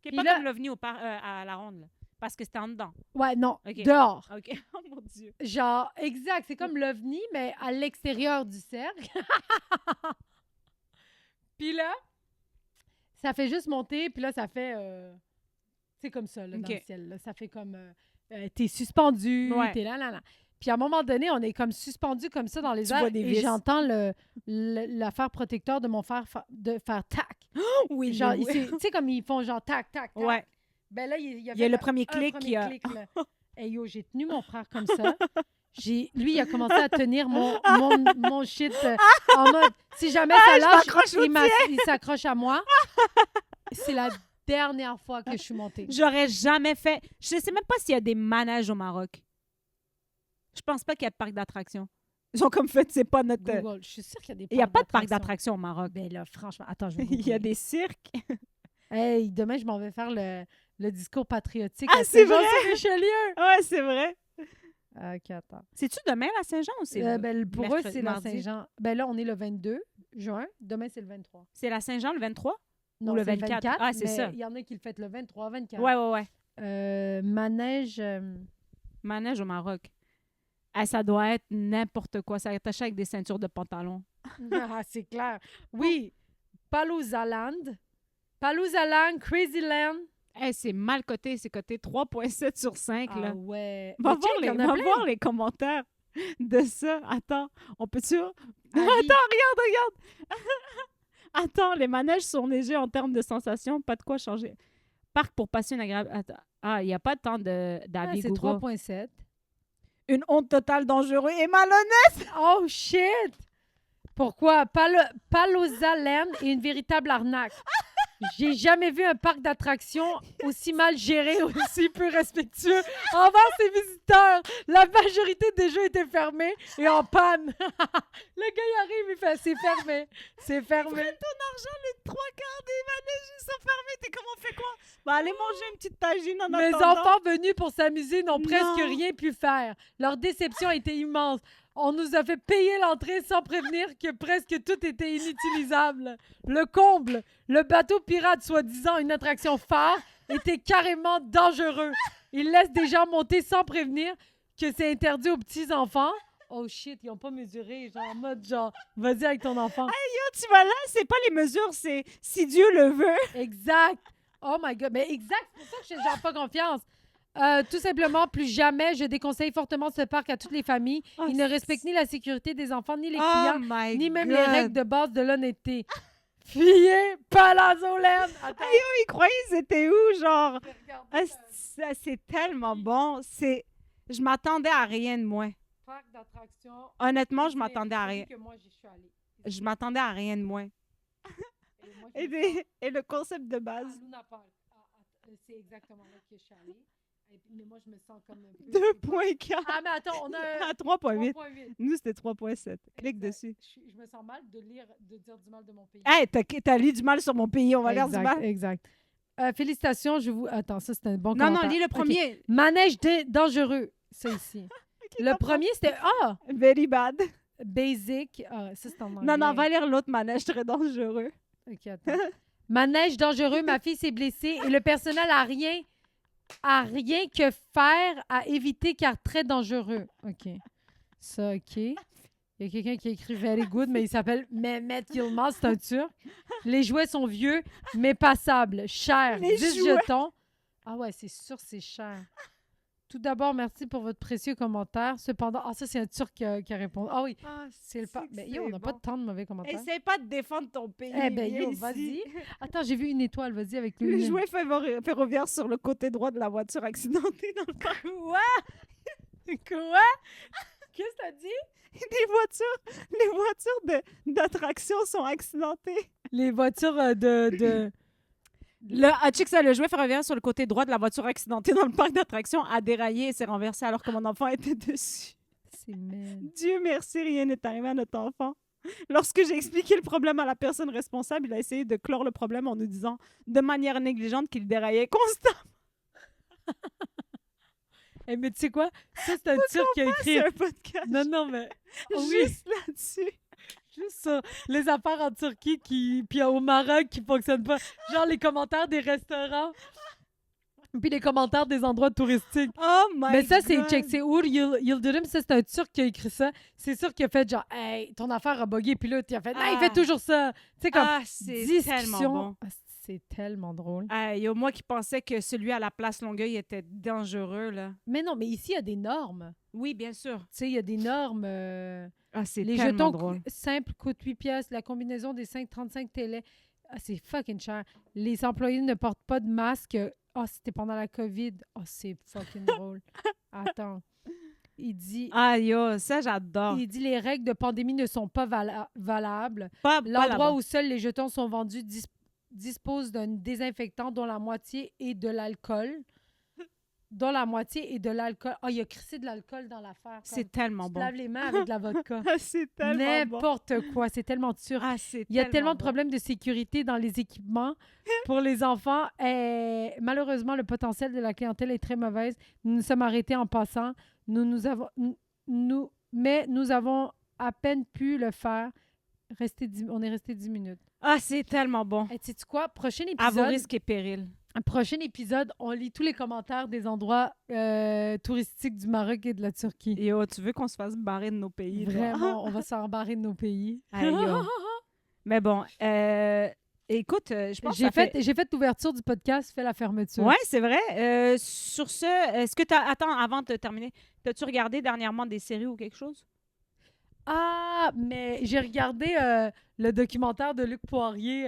Qui est Puis pas là- comme l'OVNI à la ronde, là. Parce que c'était en dedans. Ouais, non, Ok. dehors. OK. Oh, mon Dieu. Genre, exact, c'est comme l'OVNI, mais à l'extérieur du cercle. Puis là, ça fait juste monter, puis là, ça fait... c'est comme ça, là, dans Ok. le ciel. Là. Ça fait comme... t'es suspendu, Ouais. t'es là. Puis à un moment donné, on est comme suspendu comme ça dans les Tu airs, vois des et vis. j'entends l'affaire protecteur de mon frère de faire tac. Oui, Genre, oui. tu sais, comme ils font genre tac, tac, tac. Ouais. Ben là, il y avait Il y a le premier un clic premier qui a... clic, là. Hey, yo, j'ai tenu mon frère comme ça. Lui, il a commencé à tenir mon shit en mode, si jamais ça je lâche, m'accroche au il s'accroche à moi. C'est la dernière fois que je suis montée. J'aurais jamais fait... Je sais même pas s'il y a des manèges au Maroc. Je pense pas qu'il y a de parc d'attractions. Ils ont comme fait, c'est pas notre... Google, je suis sûre qu'il y a des Il n'y a pas de parc d'attractions. d'attractions au Maroc. Ben là, franchement, attends, je vais Il y a googler. des cirques. Hey, demain, je m'en vais faire le discours patriotique Ah, à c'est Saint-Jean-sur-Richelieu. Ouais, c'est vrai. OK, attends. C'est-tu demain, la Saint-Jean, ou c'est Pour eux, mercredi, c'est la mardi? Saint-Jean. Ben là, on est le 22 juin. Demain, c'est le 23. C'est la Saint-Jean le 23? Non, le c'est 24. Ah, c'est mais ça. il y en a qui le fêtent le 23, 24. Ouais. Manège... Manège au Maroc. Ah, ça doit être n'importe quoi. Ça est attaché avec des ceintures de pantalon. Ah, c'est clair. Oui, Paloozaland. Paloozaland, Crazyland. Hey, c'est mal coté. C'est coté 3,7 sur 5. Ah Là. ouais. Va, Mais check, il y en a va plein. voir les commentaires de ça. Attends, on peut-tu... Avis. Attends, regarde! Attends, les manèges sont légers en termes de sensations. Pas de quoi changer. Parc pour passer une agréable... Attends. Ah, il n'y a pas de temps Ah, d'avis c'est Google. 3,7. Une honte totale, dangereux et malhonnête! Oh shit! Pourquoi? Paloozaland est une véritable arnaque. J'ai jamais vu un parc d'attractions aussi mal géré, aussi peu respectueux envers ses visiteurs. La majorité des jeux étaient fermés et en panne. Le gars, il arrive, il fait « c'est fermé, c'est fermé Prends ton argent, les 3 quarts des manèges ils sont fermés. T'es comment on fait quoi? Bah, allez manger une petite tagine en ». Mes attendant. enfants venus pour s'amuser n'ont presque Non. rien pu faire. Leur déception était immense. On nous a fait payer l'entrée sans prévenir que presque tout était inutilisable. Le comble, le bateau pirate, soi-disant une attraction phare, était carrément dangereux. Ils laissent des gens monter sans prévenir que c'est interdit aux petits-enfants. Oh shit, ils n'ont pas mesuré, genre en mode genre, vas-y avec ton enfant. Tu vois là, c'est pas les mesures, c'est si Dieu le veut. Exact. Oh my God. Mais exact, c'est pour ça que je n'ai genre pas confiance. Tout simplement, plus jamais, je déconseille fortement ce parc à toutes les familles. Oh, Il ne respecte ni la sécurité des enfants, ni les Oh clients, my ni même God. les règles de base de l'honnêteté. Fuyez, Palazzo Land! Attends, Ils croyaient c'était où, genre? je vais regarder, Ah, c'est tellement bon. Je m'attendais à rien de moins. parc d'attractions. Honnêtement, je m'attendais à rien. Que moi, j'y suis allée. Je m'attendais à rien de moins. Et moi, je me sens Et le concept de à base. Luna Park. C'est exactement là que je suis allée. Mais moi, je me sens comme un peu... 2,4 Ah, mais attends, on a à 3,8. 3,8. Nous, c'était 3,7. Clique Exact. dessus. Je me sens mal de dire du mal de mon pays. Hey, t'as lu du mal sur mon pays, on va lire du Exact, mal. exact. Félicitations, je vous... Attends, ça, c'est un bon Non, commentaire. non, lis le OK. premier. Manège dangereux, ça ici. Le premier, c'était Very bad. basic. Ah, ça, c'est en anglais. Non, non, va lire l'autre manège très dangereux. OK, attends. Manège dangereux, ma fille s'est blessée et le personnel a rien que faire à éviter car très dangereux. OK. Ça, OK. Il y a quelqu'un qui a écrit Very good, mais il s'appelle Mehmet Yilmaz, c'est un Turc. Les jouets sont vieux, mais passables. Cher. Les 10 jouets. jetons. Ah ouais, c'est sûr, c'est cher. Tout d'abord, merci pour votre précieux commentaire. Cependant, ça, c'est un Turc qui a répondu. Ah oui, c'est le pas. Mais yo, on n'a pas de temps de mauvais commentaires. Essaye pas de défendre ton pays. Eh ben, viens yo, ici. vas-y. Attends, j'ai vu une étoile, vas-y, avec le Le lien. jouet ferroviaire sur le côté droit de la voiture accidentée dans le parc. Quoi? Qu'est-ce que t'as dit? Les voitures d'attraction sont accidentées. Les voitures Check ça, le jouet ferroviaire sur le côté droit de la voiture accidentée dans le parc d'attraction a déraillé et s'est renversé alors que mon enfant était dessus. C'est merde. Dieu merci, rien n'est arrivé à notre enfant. Lorsque j'ai expliqué le problème à la personne responsable, il a essayé de clore le problème en nous disant de manière négligente qu'il déraillait constamment. Mais tu sais quoi? Ça, c'est un Turc qui a écrit... C'est un podcast. Non, mais... oui, Juste là-dessus. juste ça. Les affaires en Turquie puis au Maroc qui fonctionnent pas. Genre les commentaires des restaurants. Puis les commentaires des endroits touristiques. Oh my Mais ça, c'est God. check. C'est Uğur Yıldırım. Ça, c'est un Turc qui a écrit ça. C'est sûr qu'il a fait genre, hey, ton affaire a bugué. Puis là, il a fait, non, il fait toujours ça. Tu sais, comme c'est discussion. tellement bon. Ah, c'est tellement drôle. Il y a moi qui pensais que celui à la place Longueuil était dangereux, là. Mais non, mais ici, il y a des normes. Oui, bien sûr. Tu sais, il y a des normes. C'est Les tellement jetons drôle. simples coûtent 8 piastres. La combinaison des 5,35 télé. c'est fucking cher. Les employés ne portent pas de masque. C'était pendant la COVID. C'est fucking drôle. Attends. Il dit... Ah, yo, ça, j'adore. Il dit les règles de pandémie ne sont pas valables. Pas L'endroit là-bas. où seuls les jetons sont vendus dispose d'un désinfectant dont la moitié est de l'alcool. Dont la moitié est de l'alcool. Il y a crissé de l'alcool dans l'affaire. C'est tellement Tu te bon. laves les mains avec de la vodka. C'est tellement bon. N'importe quoi. C'est tellement sûr. Il y a tellement de problèmes de sécurité dans les équipements pour les enfants. Et malheureusement, le potentiel de la clientèle est très mauvaise. Nous nous sommes arrêtés en passant. Mais nous avons à peine pu le faire. On est resté 10 minutes. Ah, c'est tellement bon. Et sais-tu quoi? Prochain À vos épisode, risques et périls. prochain épisode, on lit tous les commentaires des endroits touristiques du Maroc et de la Turquie. Et oh, tu veux qu'on se fasse barrer de nos pays? toi? Vraiment, on va s'embarrer de nos pays. Aïe, oh. Mais bon, écoute, je pense que J'ai fait l'ouverture du podcast, fait la fermeture. Ouais, c'est vrai. Sur ce, est-ce que Attends, avant de terminer, t'as-tu regardé dernièrement des séries ou quelque chose? Ah, mais j'ai regardé le documentaire de Luc Poirier.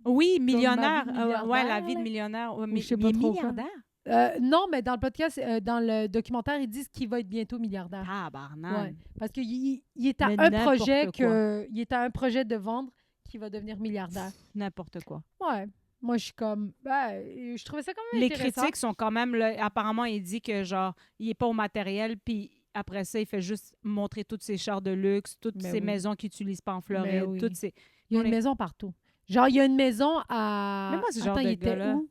Oui, Ma millionnaire. vie de milliardaire, Ouais, la vie de là. millionnaire. Ouais, Ou je sais pas trop quoi. milliardaire? Non, mais dans le podcast, dans le documentaire, ils disent qu'il va être bientôt milliardaire. Tabarnak. Ouais, parce qu'il est à Mais un n'importe projet quoi. il est à un projet de vendre qu'il va devenir milliardaire. N'importe quoi. Ouais. Moi, je suis comme... je trouvais ça quand même Les intéressant. critiques sont quand même... Là, apparemment, il dit que, genre, il est pas au matériel, puis après ça, il fait juste montrer toutes ses chars de luxe, toutes Mais ses oui. maisons qu'il n'utilise pas en Floride, Mais oui. toutes ses... Il y a une On est- maison partout. Genre, il y a une maison à... Mais moi, ce genre Attends, de il était gars-là. où?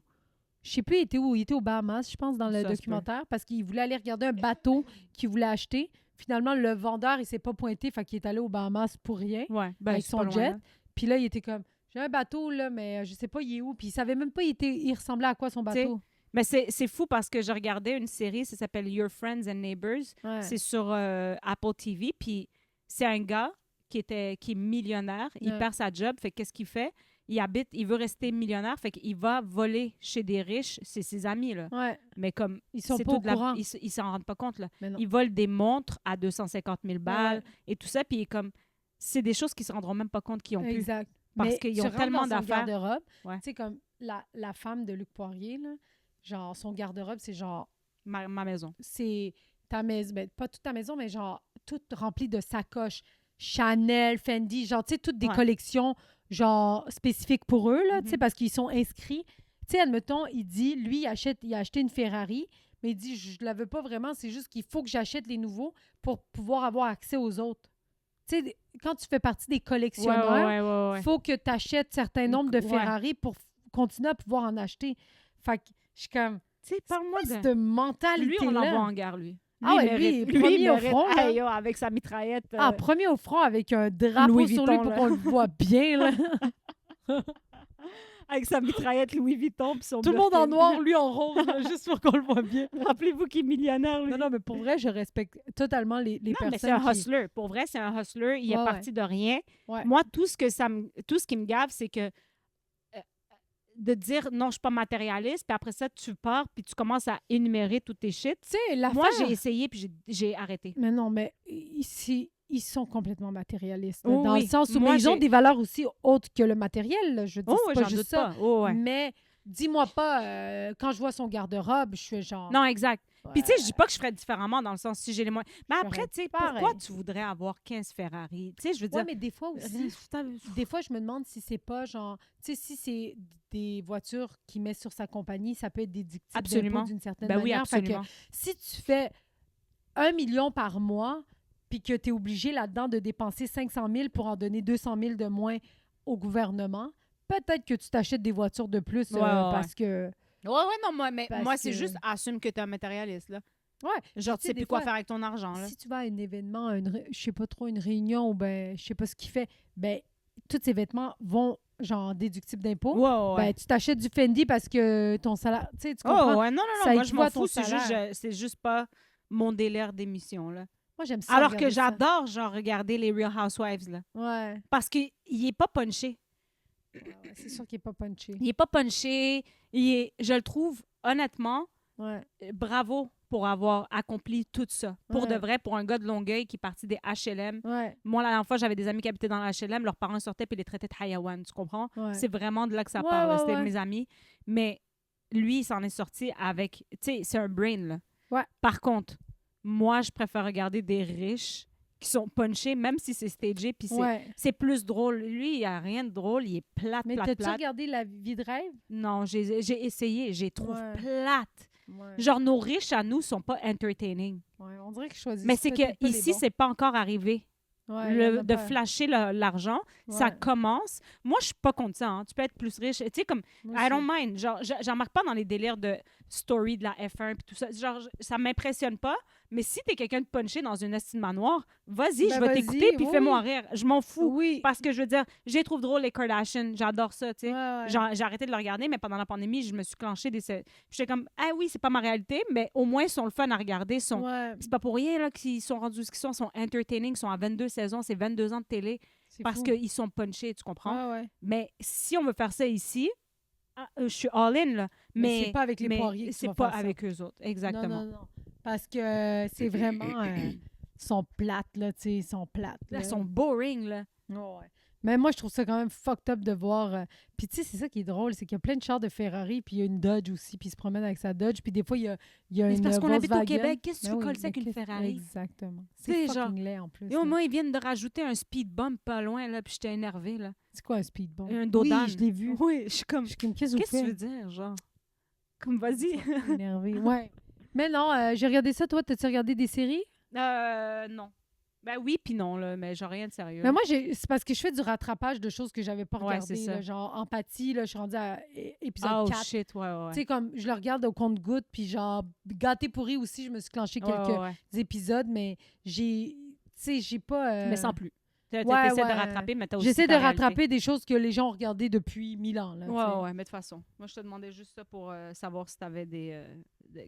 Je sais plus, il était où? Il était aux Bahamas, je pense, dans le Ça se peut. documentaire, parce qu'il voulait aller regarder un bateau qu'il voulait acheter. Finalement, le vendeur, il s'est pas pointé, fait qu'il est allé aux Bahamas pour rien. Ouais, ben, Avec c'est son pas loin, jet. là. Puis là, il était comme, j'ai un bateau, là, mais je sais pas, il est où. Puis il savait même pas, il ressemblait à quoi son bateau. Mais c'est fou parce que je regardais une série, ça s'appelle Your Friends and Neighbors. Ouais. C'est sur Apple TV. Puis c'est un gars qui est millionnaire. Il Ouais. perd sa job. Fait qu'est-ce qu'il fait? Il veut rester millionnaire. Fait qu'il va voler chez des riches. C'est ses amis, là. Ouais, Mais comme. ils sont c'est pas tout au de la- courant. Ils s'en rendent pas compte, là. Mais non. Ils volent des montres à 250 000 balles Ouais. et tout ça. Puis il est comme. C'est des choses qu'ils se rendront même pas compte qu'ils ont pu. Exact. Parce Mais qu'ils tu ont rentres tellement dans son d'affaires. garde-robe. Ouais. Tu sais, comme la femme de Luc Poirier, là, genre, son garde-robe, c'est genre, Ma maison. c'est ta maison, ben, pas toute ta maison, mais genre, toute remplie de sacoches. Chanel, Fendi, genre, tu sais, toutes des Ouais. collections, genre, spécifiques pour eux, là, tu sais, Mhm. parce qu'ils sont inscrits. Tu sais, admettons, il dit, lui, il a acheté une Ferrari, mais il dit, je la veux pas vraiment, c'est juste qu'il faut que j'achète les nouveaux pour pouvoir avoir accès aux autres. Tu sais, quand tu fais partie des collectionneurs, Ouais. il faut que tu achètes certains nombres de Ouais. Ferrari pour continuer à pouvoir en acheter. Fait que je suis comme, Tu sais, parle-moi de. cette mentalité-là. Lui, on l'envoie en guerre, lui. Ah ouais, il mérite- lui, premier il au mérite- front, là. Hey, yo, avec sa mitraillette. Premier au front avec un drapeau Louis sur lui Vuitton, pour là. qu'on le voit bien. Là. Avec sa mitraillette Louis Vuitton. Puis son Tout le monde en Birkin. noir, lui en rose, là, juste pour qu'on le voit bien. Rappelez-vous qu'il est millionnaire, lui. Non, non, mais pour vrai, je respecte totalement les Non, personnes mais c'est un qui... hustler. Pour vrai, c'est un hustler. Il est Ouais, parti de rien. Ouais. Moi, tout ce qui me gave, c'est que de dire non, je suis pas matérialiste, puis après ça, tu pars, puis tu commences à énumérer tous tes shit. Tu sais, l'affaire... Moi, j'ai essayé, puis j'ai arrêté. Mais non, mais ici, ils sont complètement matérialistes. là, Oh dans oui. le sens où Moi, mais ils ont j'ai- des valeurs aussi autres que le matériel. Là. Je dis, Oh, c'est oui, pas j'en juste doute ça. pas. Oh, ouais. Mais dis-moi pas, quand je vois son garde-robe, je suis genre... Non, exact. Puis, tu sais, je dis pas que je ferais différemment dans le sens si j'ai les moyens. Mais Je après, ferais tu sais, pareil. pourquoi tu voudrais avoir 15 Ferrari? Tu sais, je veux Ouais, dire. mais des fois aussi, des fois, je me demande si c'est pas genre... Tu sais, si c'est des voitures qu'il met sur sa compagnie, ça peut être déductible Absolument. d'impôt d'une certaine Ben oui, manière. Fait que absolument. si tu fais 1 million par mois, puis que tu es obligé là-dedans de dépenser 500 000 pour en donner 200 000 de moins au gouvernement, peut-être que tu t'achètes des voitures de plus Ouais, parce que... Ouais, non, mais Parce moi, c'est que- juste assume que tu es un matérialiste, là. Ouais. Genre, tu tu sais, sais des plus quoi fois, faire avec ton argent, là. Si tu vas à un événement, je sais pas trop, une réunion, ou ben, je sais pas ce qu'il fait, ben, tous ces vêtements vont, genre, déductibles d'impôts. Ouais. Ben, tu t'achètes du Fendi parce que ton salaire... Tu sais, tu comprends? Oh, ouais, non, Ça moi, je équivaut à m'en ton fous, c'est juste, salaire. c'est juste pas mon délire d'émission, là. Moi, j'aime ça. Alors que regarder ça. j'adore, genre, regarder les Real Housewives, là. Ouais. Parce qu'il est pas punché. Ouais, c'est sûr qu'il est pas punché. Il est pas punché. Je le trouve, honnêtement, Ouais. Bravo pour avoir accompli tout ça. Pour de Ouais. vrai, pour un gars de Longueuil qui est parti des HLM. Ouais. Moi, la dernière fois, j'avais des amis qui habitaient dans la HLM, leurs parents sortaient puis ils les traitaient de hayawan, tu comprends? Ouais. C'est vraiment de là que ça Ouais, part. là. ouais, C'était ouais. mes amis. Mais lui, il s'en est sorti avec... Tu sais, c'est un brain, là. Ouais. Par contre, moi, je préfère regarder des riches qui sont punchés, même si c'est stagé, puis Ouais. c'est plus drôle. Lui, il n'y a rien de drôle, il est plate, Mais plate, t'as-tu plate. regardé La vie de rêve? Non, j'ai essayé, j'ai trouvé Ouais. plate. Ouais. Genre, nos riches à nous sont pas entertaining. Ouais, on dirait que je choisis. Mais c'est peut-être que pas les ici, bons. c'est pas encore arrivé. Ouais, y en a De pas. flasher l'argent, ça Ouais. commence. Moi, je suis pas contre ça. Hein. Tu peux être plus riche. Tu sais, comme, Moi I aussi. don't mind. Genre, j'embarque pas dans les délires de story de la F1 puis tout ça. Genre, ça m'impressionne pas. Mais si t'es quelqu'un de punché dans une estime manoir, vas-y, Ben, je vais vas-y, t'écouter puis oui. fais-moi rire. Je m'en fous. Oui. Parce que je veux dire, j'ai trouvé drôle les Kardashians. J'adore ça, tu sais. Ouais, ouais. J'ai arrêté de le regarder, mais pendant la pandémie, je me suis clenchée des... J'étais comme, ah oui, c'est pas ma réalité, mais au moins, ils sont le fun à regarder. Ouais. C'est pas pour rien là, qu'ils sont rendus ce qu'ils sont entertaining, ils sont à 22 saisons, c'est 22 ans de télé, C'est parce fou. qu'ils sont punchés, tu comprends? Ouais, ouais. Mais si on veut faire ça ici, je suis all-in, là. Mais c'est pas avec les Poiriers que tu c'est vas pas faire ça. avec eux autres, exactement. Non, non, non. Parce que c'est vraiment... ils sont plates, là, tu sais. Ils sont plates. Là, Là. ils sont boring, là. Ouais. Mais moi, je trouve ça quand même fucked up de voir... Puis tu sais, c'est ça qui est drôle, c'est qu'il y a plein de chars de Ferrari, puis il y a une Dodge aussi, puis ils se promènent avec sa Dodge, puis des fois, il y a Mais une c'est parce qu'on habite au Volkswagen. Québec, qu'est-ce que tu Ben veux oui, coller ça avec mais une qu'est-ce- Ferrari? Exactement. C'est C'est genre- fucking laid, en plus. Et au là. moins, ils viennent de rajouter un speed bump pas loin, là, puis j'étais énervée, là. C'est quoi un speed bump? Un Dodan. Oui, je l'ai vu. Oui, je suis comme, Je suis comme, qu'est-ce que vous qu'est-ce que tu veux faites? dire, genre? Comme, vas-y. Énervé. Ouais. Mais non, j'ai regardé ça. Toi, t'as-tu regardé des séries? Non. Ben oui, puis non, là, mais genre rien de sérieux. Mais moi, c'est parce que je fais du rattrapage de choses que j'avais pas Ouais, regardées. c'est ça. là, genre, Empathie, là, je suis rendue à épisode Oh 4. shit, ouais, ouais. Tu sais, comme je le regarde au compte-gouttes, puis genre, Gâté pourri aussi, je me suis clenché quelques Ouais. épisodes, mais j'ai. Tu sais, j'ai pas. Mais sans plus. T'essaies ouais, de ouais. rattraper, mais t'as aussi J'essaie de ta réalité. rattraper des choses que les gens ont regardées depuis 1000 ans. Là, tu sais. Ouais, mais de toute façon. Moi, je te demandais juste ça pour savoir si t'avais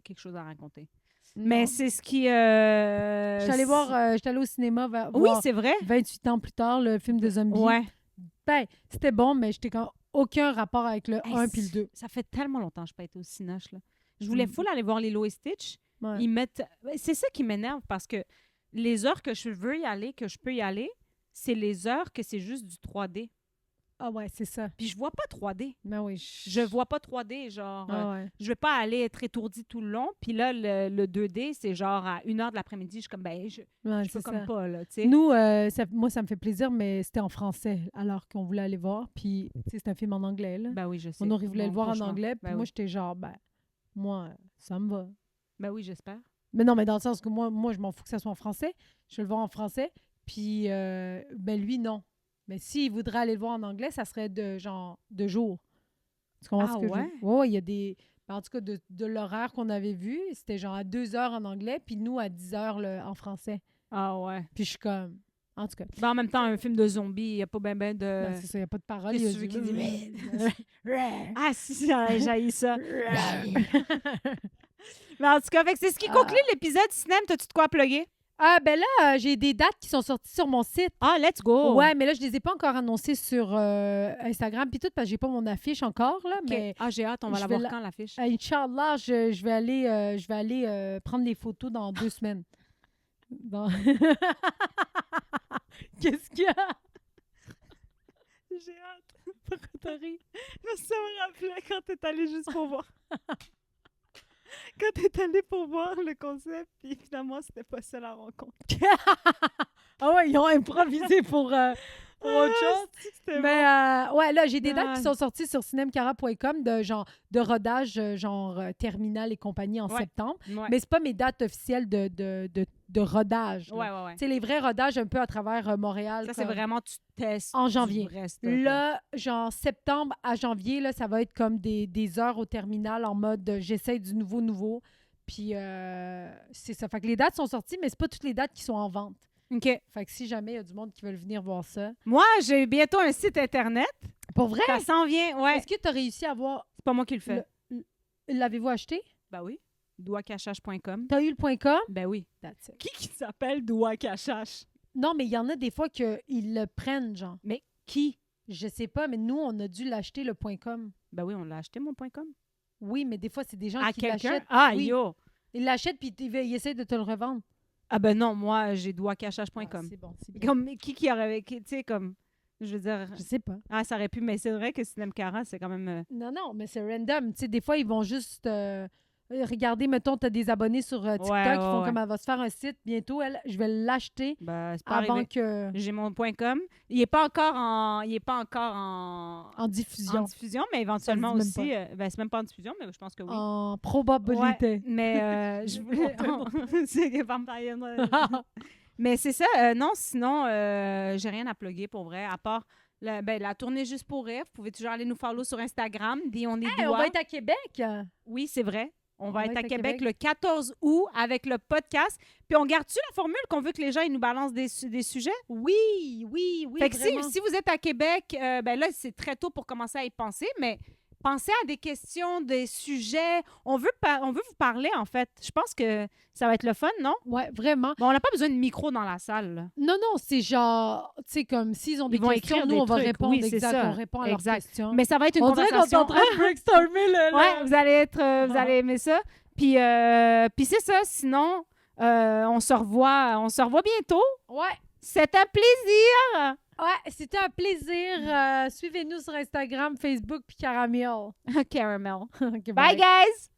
quelque chose à raconter. Mais Non. c'est ce qui... J'étais allée voir, j'étais allée au cinéma Oui, voir c'est vrai. 28 ans plus tard, le film de zombies. Ouais. Ben, c'était bon, mais j'étais quand aucun rapport avec le Hey, 1 puis le 2. Ça fait tellement longtemps que je n'ai pas été au Cinoche, là. Je voulais Mm. full aller voir Lilo et Stitch. Ouais. Ils mettent... C'est ça qui m'énerve parce que les heures que je veux y aller, que je peux y aller, c'est les heures que c'est juste du 3D. Ah ouais, c'est ça. Puis je vois pas 3D. Ben oui. Je vois pas 3D, genre... Ah ouais. je vais pas aller être étourdie tout le long. Puis là, le 2D, c'est genre à 1h de l'après-midi. Je suis comme, ben, je Ouais, peux c'est comme ça. pas, là, tu sais. Nous, moi, ça me fait plaisir, mais c'était en français alors qu'on voulait aller voir. Puis, tu sais, c'est un film en anglais, là. Ben oui, je sais. On aurait voulu Mon le voir en cauchemar. anglais. Puis Ben moi, oui. j'étais genre, ben, moi, ça me va. Ben oui, j'espère. Mais non, mais dans le sens que moi je m'en fous que ça soit en français. Je vais le voir en français. Puis, ben lui, non. Mais s'il voudrait aller le voir en anglais, ça serait de jour. Tu comprends Ah ce que ouais? je veux? Ouais, il y a des... En tout cas, de l'horaire qu'on avait vu, c'était genre à 2h en anglais, puis nous, à 10h en français. Ah ouais. Puis je suis comme... En tout cas, Ben, en même temps, un film de zombies, il n'y a pas ben de... ben, c'est ça, il n'y a pas de parole. qu'est-ce il y que a tu veux du- qu'il dise? Ah, si, j'ai ça. Mais en tout cas, fait que c'est ce qui conclut l'épisode. Cinéma, t'as-tu de quoi à plugger? Ah, ben là, j'ai des dates qui sont sorties sur mon site. Ah, let's go! Ouais, mais là, je les ai pas encore annoncées sur Instagram puis tout, parce que j'ai pas mon affiche encore, là. OK. Mais Ah, j'ai hâte, on va je la vais voir quand, l'affiche? Inch'Allah, je vais aller prendre des photos dans 2 semaines. Dans- Qu'est-ce qu'il y a? J'ai hâte. Pourquoi t'as ri? Ça me rappelait quand t'es allé juste pour voir. Quand t'es allé pour voir le concept, puis finalement, c'était pas ça la rencontre. Ah ouais, ils ont improvisé pour autre chose. C'était Mais ouais, là, j'ai des dates Ah. qui sont sorties sur cinemcara.com de rodage Terminal et compagnie en Ouais. septembre. Ouais. Mais c'est pas mes dates officielles de rodage. là. Ouais. Tu sais, les vrais rodages un peu à travers Montréal. Ça, c'est comme- vraiment, tu testes. En du janvier. vrai stuff, Là, genre septembre à janvier, là, ça va être comme des heures au terminal en mode j'essaye du nouveau. Puis c'est ça. Fait que les dates sont sorties, mais c'est pas toutes les dates qui sont en vente. OK. Fait que si jamais il y a du monde qui veut venir voir ça. Moi, j'ai bientôt un site Internet. Pour vrai? Ça s'en vient, ouais. Est-ce que tu as réussi à avoir... C'est pas moi qui le fais. L'avez-vous acheté? Ben oui. Douacachage.com. T'as eu le .com? Ben oui. That's it. Qui s'appelle Douacachache? Non, mais il y en a des fois qu'ils le prennent, genre. Mais qui? Je sais pas, mais nous, on a dû l'acheter, le .com. Ben oui, on l'a acheté, mon .com. Oui, mais des fois, c'est des gens À qui quelqu'un? l'achètent. Ah, Oui. yo! Ils l'achètent puis ils essayent de te le revendre. Ah ben non, moi, j'ai Ah, douacachage.com. c'est bon, c'est bien. Comme, qui aurait... Tu sais, comme... Je veux dire... Je sais pas. Ah, ça aurait pu, mais c'est vrai que Sinem Cara, c'est quand même... Non, mais c'est random. Tu sais, des fois, ils vont juste regarder, mettons, tu as des abonnés sur TikTok, Ouais, ils font ouais. comme elle va se faire un site bientôt, je vais l'acheter Ben, c'est pas avant arrivé. que. J'ai mon .com. Il est pas encore en En diffusion. en diffusion, mais éventuellement Ça se dit aussi. Ben, c'est même pas en diffusion, mais je pense que oui. En probabilité. Ouais, mais je voulais. C'est Vampire. Mais c'est ça. Non, sinon, j'ai rien à plugger pour vrai, à part la tournée Juste pour rire. Vous pouvez toujours aller nous follow sur Instagram. On est Hey, on va être à Québec. Oui, c'est vrai. On va être à Québec le 14 août avec le podcast. Puis on garde-tu la formule qu'on veut que les gens ils nous balancent des sujets? Oui. Fait que Vraiment. si vous êtes à Québec, ben là, c'est très tôt pour commencer à y penser, mais pensez à des questions, des sujets. On veut vous parler, en fait. Je pense que ça va être le fun, non? Ouais, vraiment. Bon, on n'a pas besoin de micro dans la salle, là. Non, c'est genre, tu sais, comme s'ils ont des Ils vont questions, écrire nous, des on va trucs. répondre. Oui, c'est exact, ça. on répond à Exact. leurs questions. Mais ça va être une On dirait qu'on est conversation. en train de brainstormer, là. Ouais, vous allez aimer ça. Puis c'est ça. Sinon, on se revoit bientôt. Ouais. C'est un plaisir. Ouais, c'était un plaisir. Suivez-nous sur Instagram, Facebook, puis Caramel. Caramel. Ok, Bye, guys.